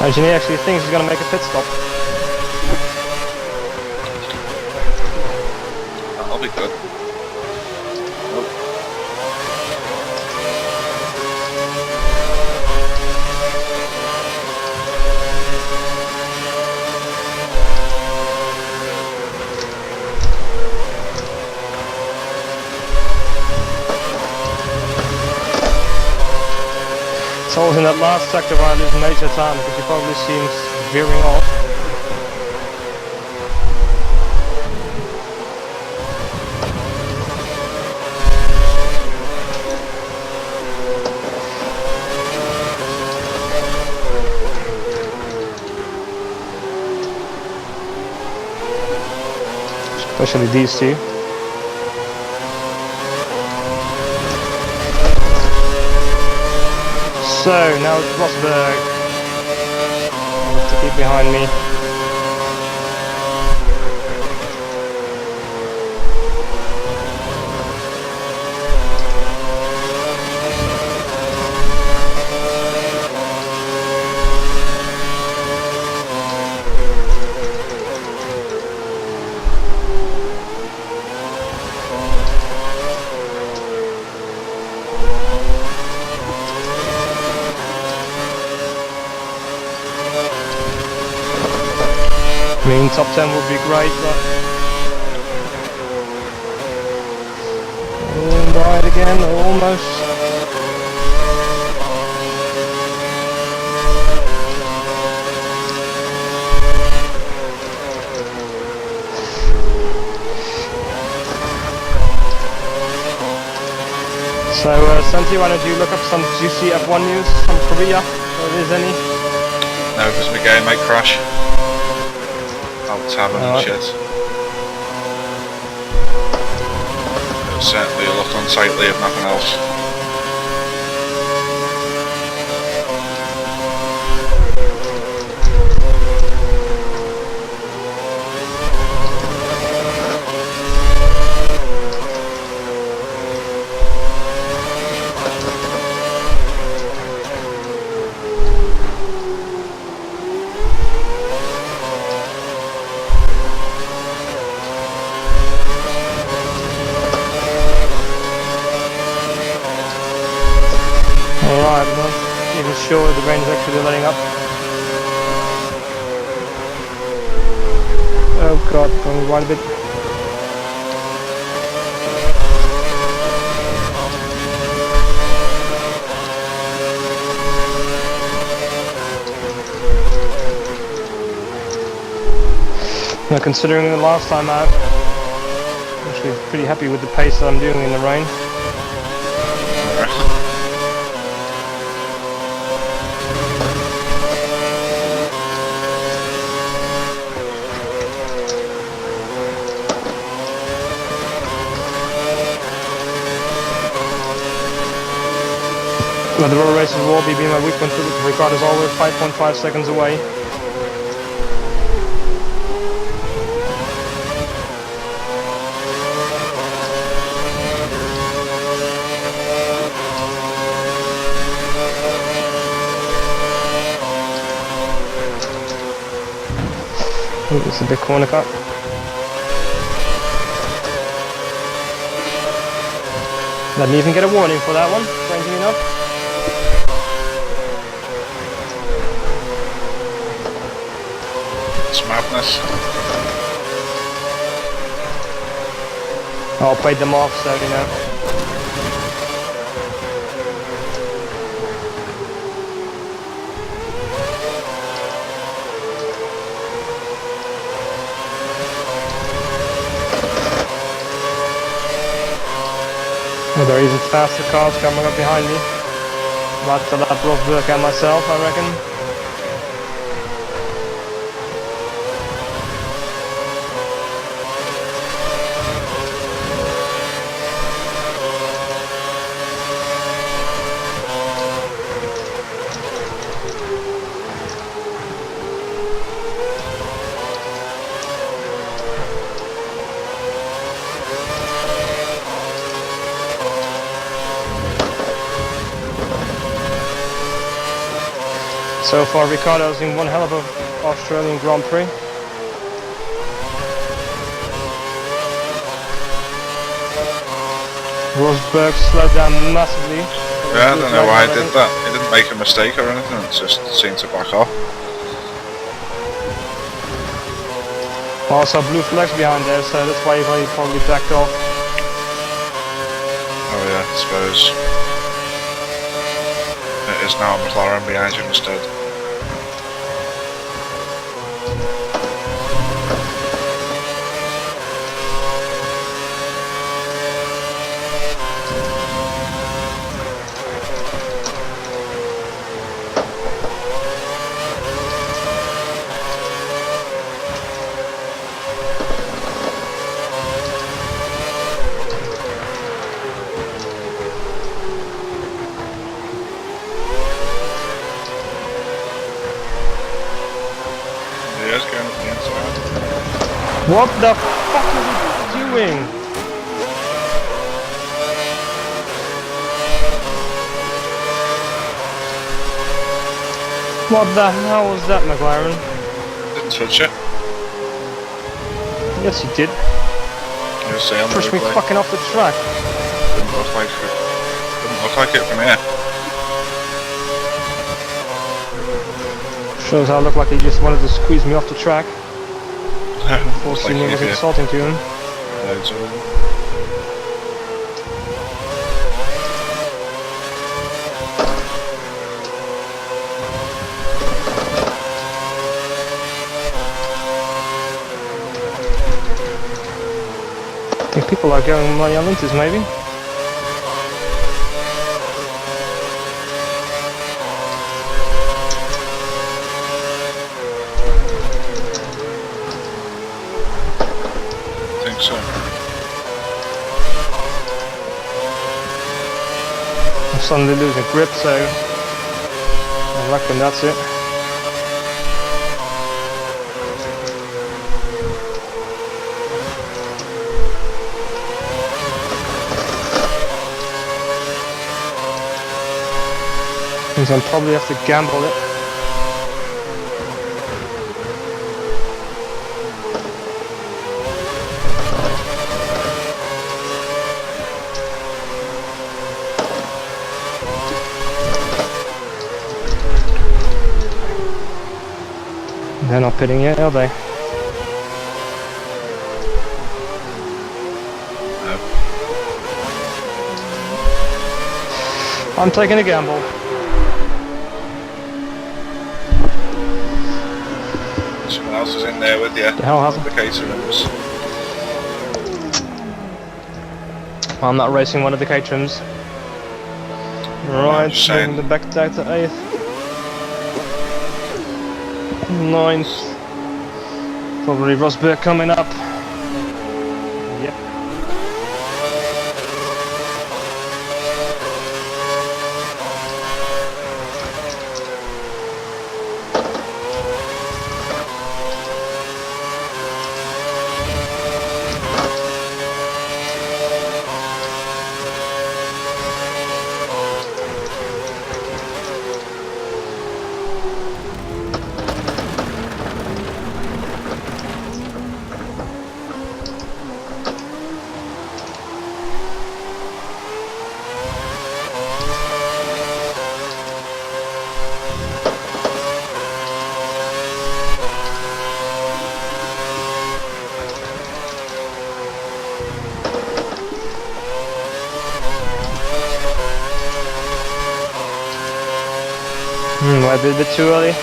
Engineer actually thinks he's going to make a pit stop. That'll be good. It's always in that last sector where I lose major time because you probably see him veering off. especially these two. So now it's Rosberg. I'll have to keep behind me. I mean, top 10 would be great, but... right again, almost. So, Santi, why don't you look up some juicy F1 news from Korea, if there is any? No, because my game might crash. Tavern and shit. It'll certainly look unsightly if nothing else. Alright, I'm not even sure if the rain is actually letting up. Oh god, going right a bit. Now, considering the last time out, I'm actually pretty happy with the pace that I'm doing in the rain. But the road races will be my weak point. Ricardo's always 5.5 seconds away. Ooh, it's a big corner cut. Didn't even get a warning for that one, strangely enough. It's madness. I'll play them off, so you know. Oh, there are even faster cars coming up behind me. About to lap Rosberg and myself, I reckon. So far, Ricardo's in one hell of an Australian Grand Prix. Rosberg slowed down massively. Yeah, I don't know why he did that. He didn't make a mistake or anything, it just seemed to back off. Also, blue flags behind there, so that's why he probably backed off. Oh yeah, I suppose. It is now McLaren behind you instead. What the fuck is it doing? What the hell was that, McLaren? Didn't touch it. Yes, he did. You see on the Pushed me replay. fucking off the track. Didn't look like it. Didn't look like it from here. Shows how I look like he just wanted to squeeze me off the track. Looks Forcing like me was you insulting to him. loads of them. I think people are going my Alintas maybe. I think so. I'm suddenly losing grip, so I reckon that's it. Means I'll probably have to gamble it. They're not pitting yet, are they? No. I'm taking a gamble. Someone else is in there with you. The hell happened? The caterers. I'm not racing one of the Caterhams. Right, just saying. moving the back tag to 8th. 9th. Probably Rosberg coming up. Yep. Might be a bit too early.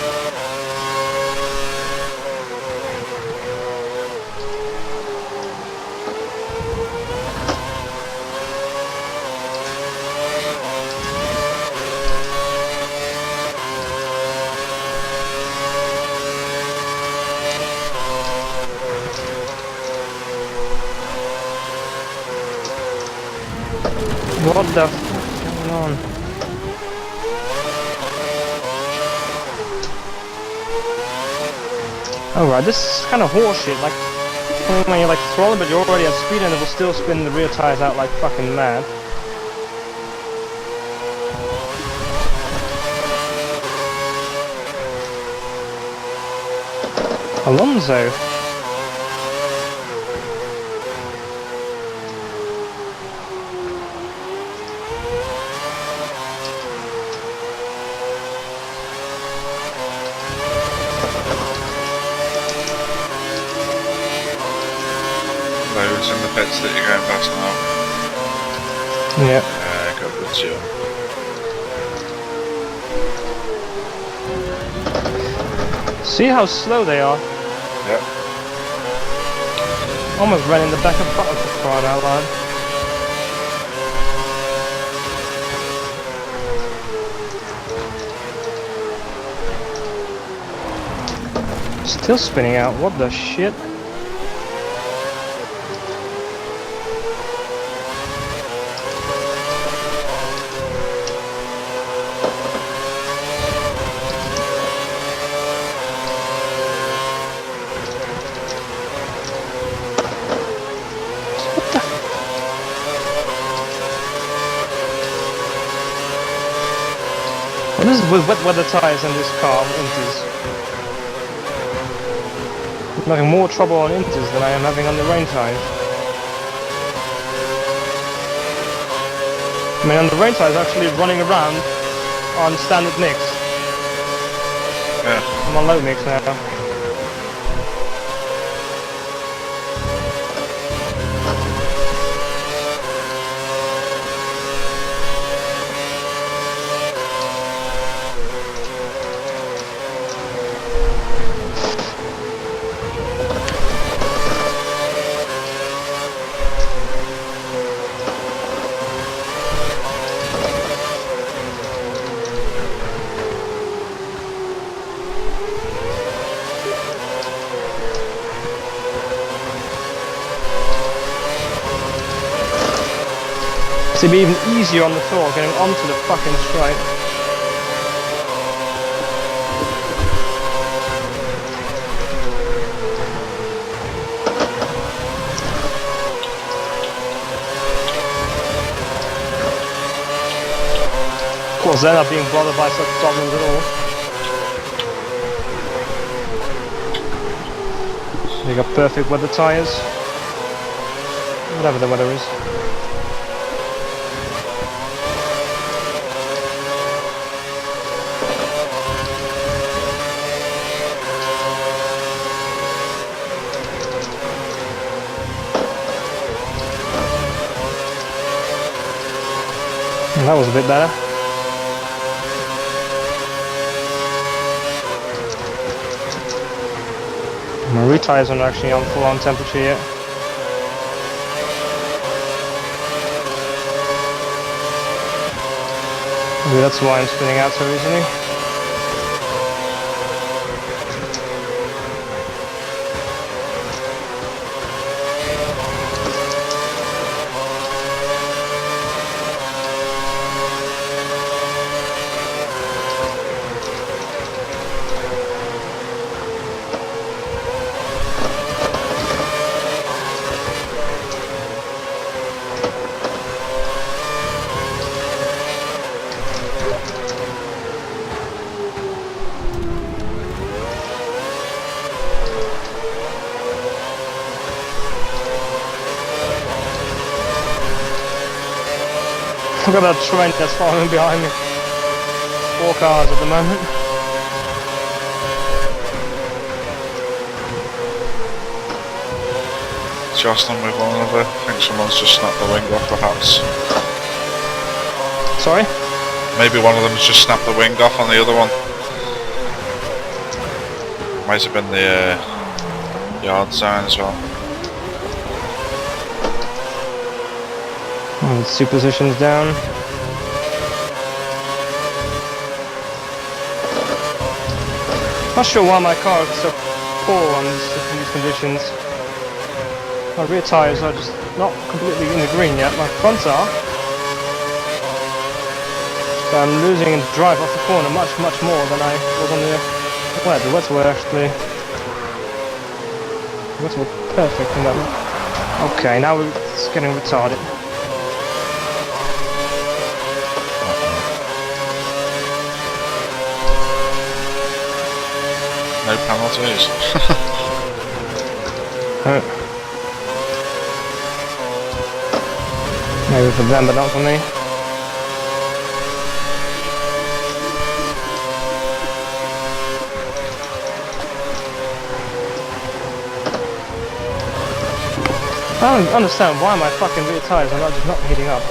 What the f is going on? Alright, this is kind of horseshit, like when you're like throttle but you're already at speed and it will still spin the rear tires out like fucking mad. Alonso. Loads in the pits that you're going past now. Yeah. Got the two. See how slow they are? Yep. Almost ran in the back of Button for crying out loud. Still spinning out, what the shit? This is with wet weather tyres in this car, Inters. I'm having more trouble on Inters than I am having on the rain tyres. I mean, on the rain tyres, actually running around on standard mix. Yeah. I'm on low mix now. It'd be even easier on the floor getting onto the fucking stripe. Of course, they're not being bothered by such problems at all. They got perfect weather tyres. Whatever the weather is. That was a bit better. My rear tyres aren't actually on full on temperature yet. Maybe that's why I'm spinning out so easily. Look at that train that's following behind me. 4 cars at the moment. Jostling with one another. I think someone's just snapped the wing off, perhaps. Sorry? Maybe one of them's just snapped the wing off on the other one. Might have been the yard sign as well. Oh, it's 2 positions down. Not sure why my car is so poor on these conditions. My rear tyres are just not completely in the green yet. My fronts are. So I'm losing the drive off the corner much more than I was on the... Well, the wets were actually... The wets were perfect in that one. Okay, now it's getting retarded. No penalties. Maybe for them, but not for me. I don't understand why my fucking rear tyres are just not heating up.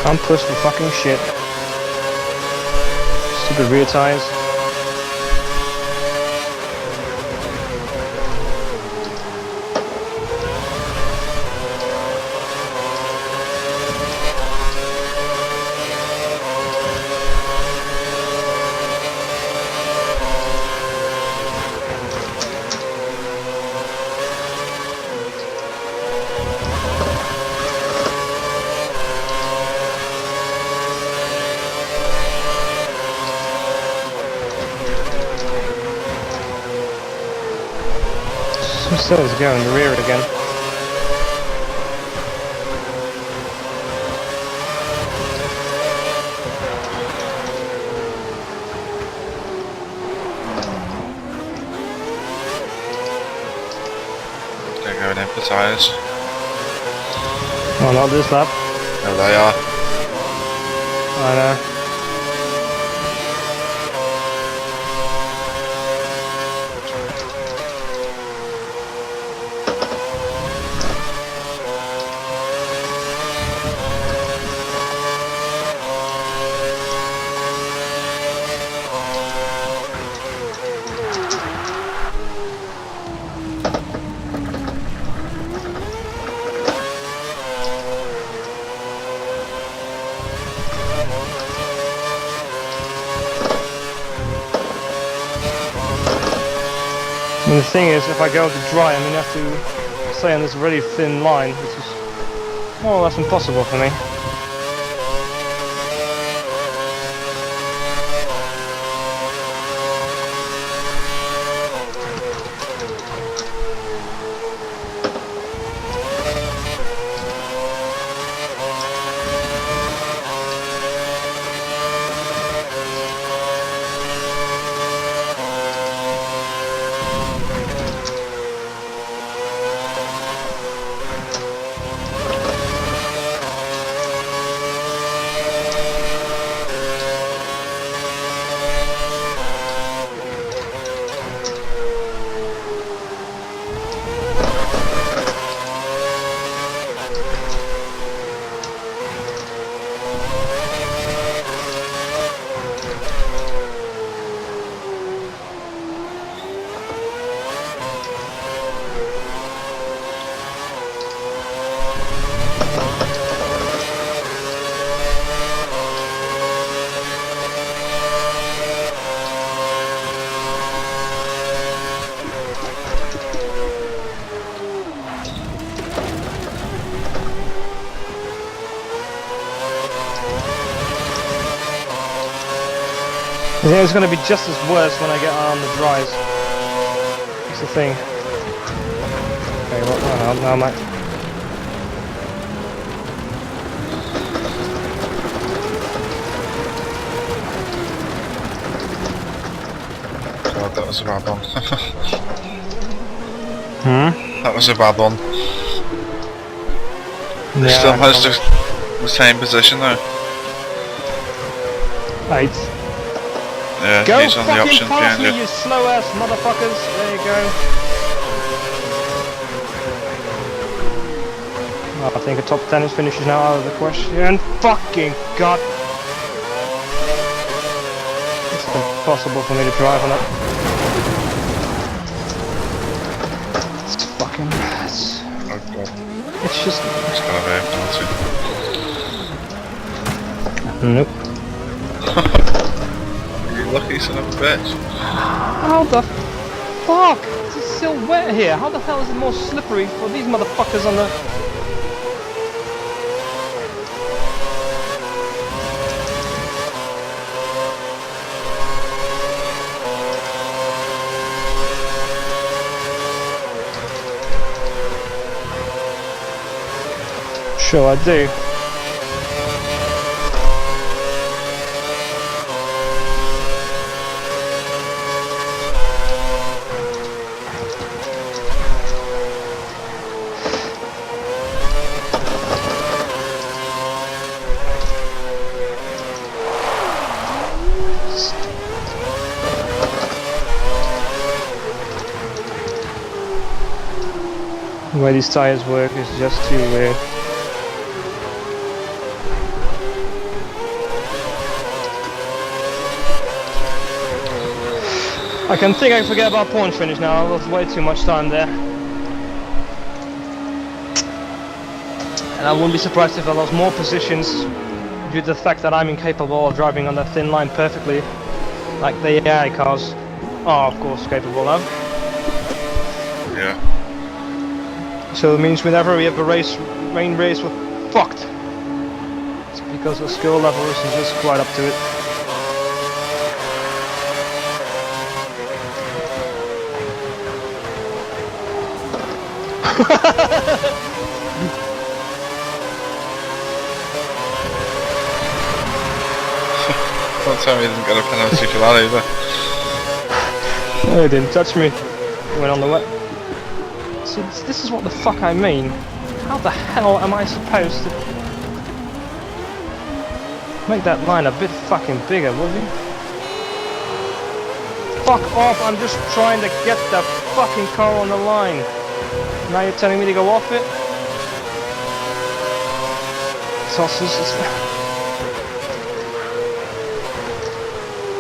Can't push the fucking shit. Stupid rear tires. Still is going the rear again. They're going in for tyres. Oh, not this lap. There they are. I know. And the thing is, if I go to dry, I'm gonna have to stay on this really thin line, which is more or less impossible for me. I think it's going to be just as worse when I get on the dries. That's the thing. Okay, well, now I'm at... God, that was a bad one. Hmm? That was a bad one. It Yeah, still has the same position though. 8. Yeah, Go he's on the fucking option past behind me, you. you slow ass motherfuckers! There you go. Well, I think a top 10 finish is now out of the question. Fucking god! It's impossible for me to drive on it. It's fucking... Oh god, It's just... it's got a penalty. Nope. You lucky son of a bitch. How the fuck? It's still wet here. How the hell is it more slippery for these motherfuckers on the... Sure I do. The way these tires work is just too weird. I can think I forget about point finish now. I lost way too much time there. And I wouldn't be surprised if I lost more positions due to the fact that I'm incapable of driving on that thin line perfectly, like the AI cars are of course capable of. Yeah. So it means whenever we have a rain race, we're fucked. It's because the skill level isn't just quite up to it. Don't tell me he didn't get a penalty for that either. No, it didn't touch me. Went on the wet. See, this is what the fuck I mean. How the hell am I supposed to make that line a bit fucking bigger, will you? Fuck off, I'm just trying to get the fucking car on the line. Now you're telling me to go off it? Sauces.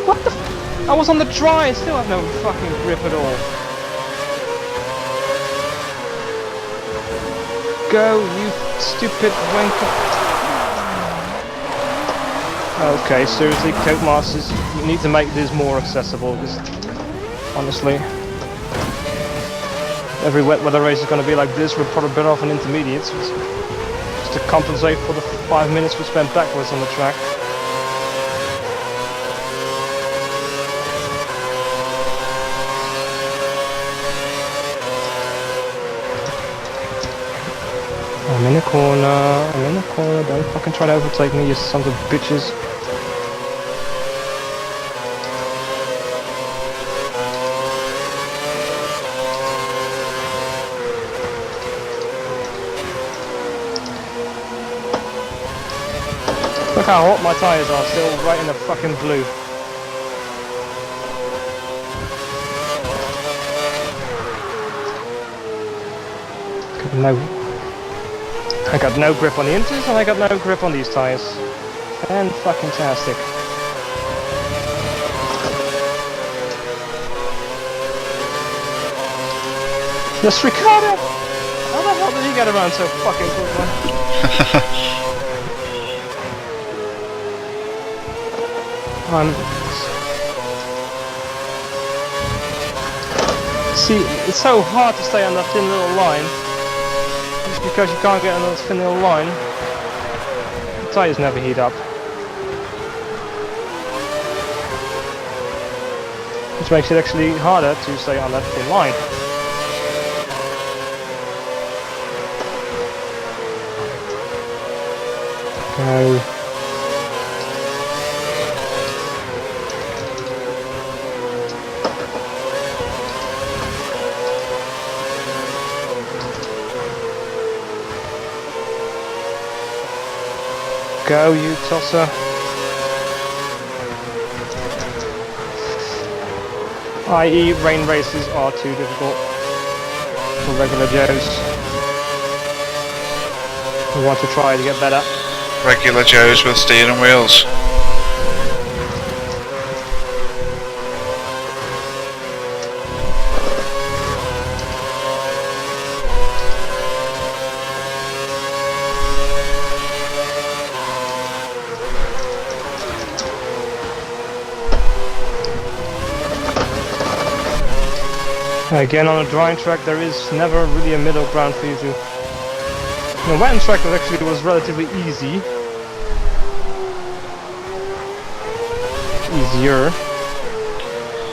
What the f- I was on the dry and still have no fucking grip at all. Go, you stupid wanker. Okay, seriously, Codemasters, you need to make this more accessible, because, honestly, every wet weather race is going to be like this. We're probably better off in intermediates, just to compensate for the 5 minutes we spent backwards on the track. I'm in the corner, don't fucking try to overtake me, you sons of bitches. Look how hot my tyres are, still right in the fucking blue. I got no grip on the inters and I got no grip on these tyres. Fan-fucking-tastic. Yes, Ricardo! How the hell did he get around so fucking quickly? See, it's so hard to stay on that thin little line. Just because you can't get on that thin little line, the tyres never heat up. Which makes it actually harder to stay on that thin line. Go. Go, you tosser. I.e. rain races are too difficult for regular Joes who want to try to get better. Regular Joes with steering wheels. Again, on a drying track there is never really a middle ground for you to... The wetting track was relatively easy. Easier.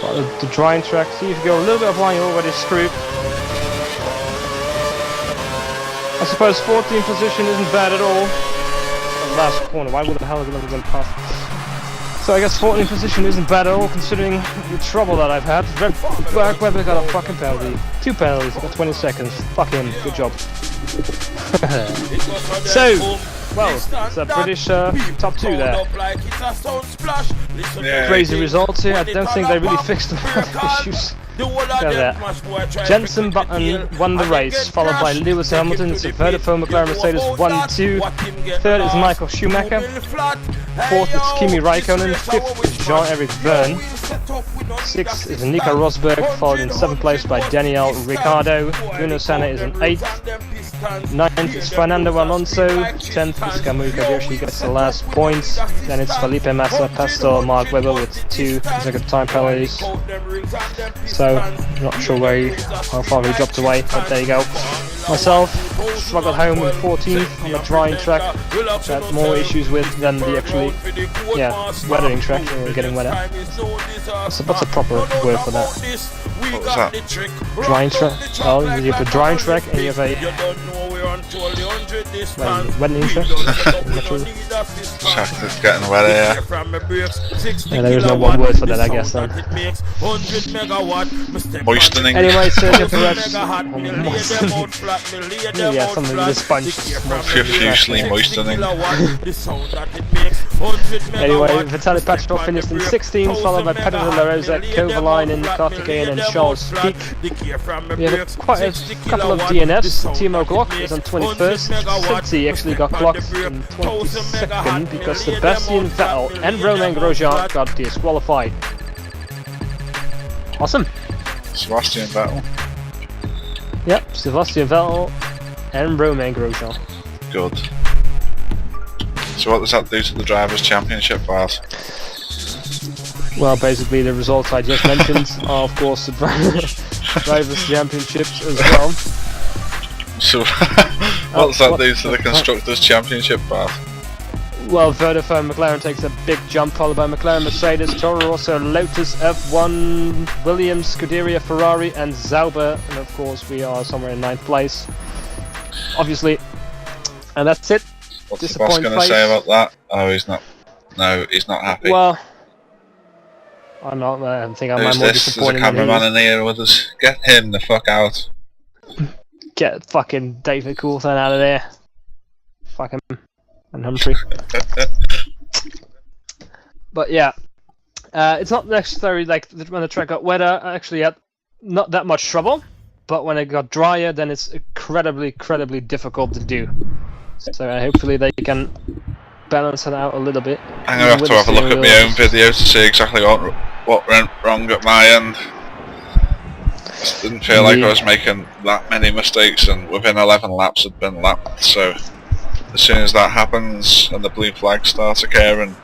But the drying track, see, if you go a little bit offline you're already screwed. I suppose 14th position isn't bad at all. The last corner, why would the hell have I gone past? So I guess 14th position isn't bad at all considering the trouble that I've had. Black Webber got a fucking penalty. 2 penalties, I got 20 seconds. Fuck him, good job. So, well, it's a British top 2 there. Yeah. Crazy results here, I don't think they really fixed the issues. Look at that. Jenson Button won the race, followed by Lewis Hamilton, Verdi for McLaren Mercedes 1-2. Third is Michael Schumacher. 4th is Kimi Raikkonen, 5th is Jean-Eric Vergne, 6th is Nico Rosberg, followed in 7th place by Daniel Ricciardo. Bruno Senna is in 8th, 9th is Fernando Alonso, 10th is Kamui Kobayashi, gets the last points. Then it's Felipe Massa, Pastor, Mark Webber with 2 consecutive time penalties. So, not sure how far he dropped away, but there you go. Myself, struggled home in 14th on the drying track, had more issues with than the actually, weathering track, getting wetter. So what's a proper word for that? What was that? Drying track? Well, you have a drying track and you have a wedding track? Track that's getting wetter, yeah. Yeah, there is no one word for that, I guess then. Moistening. Anyway, Sergio Perez. Yeah, something with a sponge. Profusely moistening. Anyway, Vitaly Petrov finished in 16th, followed by Pedro de la Rosa, Kovalainen, Karthikeyan and Charles Pic. We have quite a couple of DNFs. Timo Glock is on 21st. City actually got clocked in 22nd because Sebastian Vettel and Romain Grosjean got disqualified. Awesome. Sebastian Vettel. Yep, Sebastian Vettel and Romain Grosjean. Good. So what does that do to the Drivers' Championship, Bart? Well, basically the results I just mentioned are of course the Drivers' Championships as well. So what does that do to the Constructors' Championship, Bart? Well, Vodafone McLaren takes a big jump, followed by McLaren, Mercedes, Toro Rosso, Lotus, F1, Williams, Scuderia, Ferrari and Sauber, and of course we are somewhere in 9th place. Obviously. And that's it. What's the boss going to say about that? Oh, he's not. No, he's not happy. Well, I think I might more disappointed. There's a cameraman in here with us. Get him the fuck out. Get fucking David Coulthard out of there. Fuck him. And Humphrey. But yeah, it's not necessarily like when the track got wetter, I actually had not that much trouble. But when it got drier, then it's incredibly difficult to do. So hopefully they can balance it out a little bit. I'm going to have a look at my own video to see exactly what went wrong at my end. Just didn't feel like I was making that many mistakes, and within 11 laps had been lapped, so as soon as that happens and the blue flags start occurring,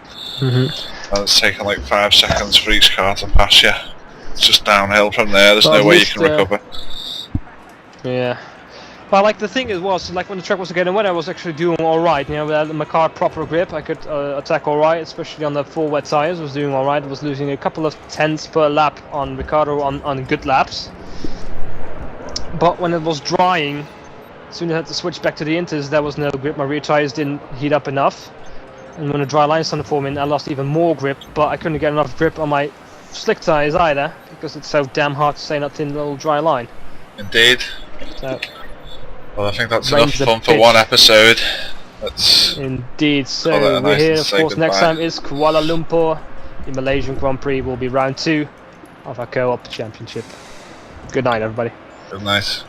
and it's taking like 5 seconds for each car to pass you, it's just downhill from there, there's no way you can recover. Yeah. Well, like the thing was, like when the track was getting wet, I was actually doing alright. You know, with my car proper grip, I could attack alright, especially on the full wet tires. I was doing alright. I was losing a couple of tenths per lap on Ricciardo on good laps. But when it was drying, as soon as I had to switch back to the inters, there was no grip. My rear tires didn't heat up enough. And when the dry lines started forming, I lost even more grip. But I couldn't get enough grip on my slick tires either, because it's so damn hard to stay in that thin little dry line. Indeed. So. Well, I think that's enough fun for one episode. Let's indeed. So we're here, of course. Next time is Kuala Lumpur. The Malaysian Grand Prix will be round 2 of our co-op championship. Good night, everybody. Good night.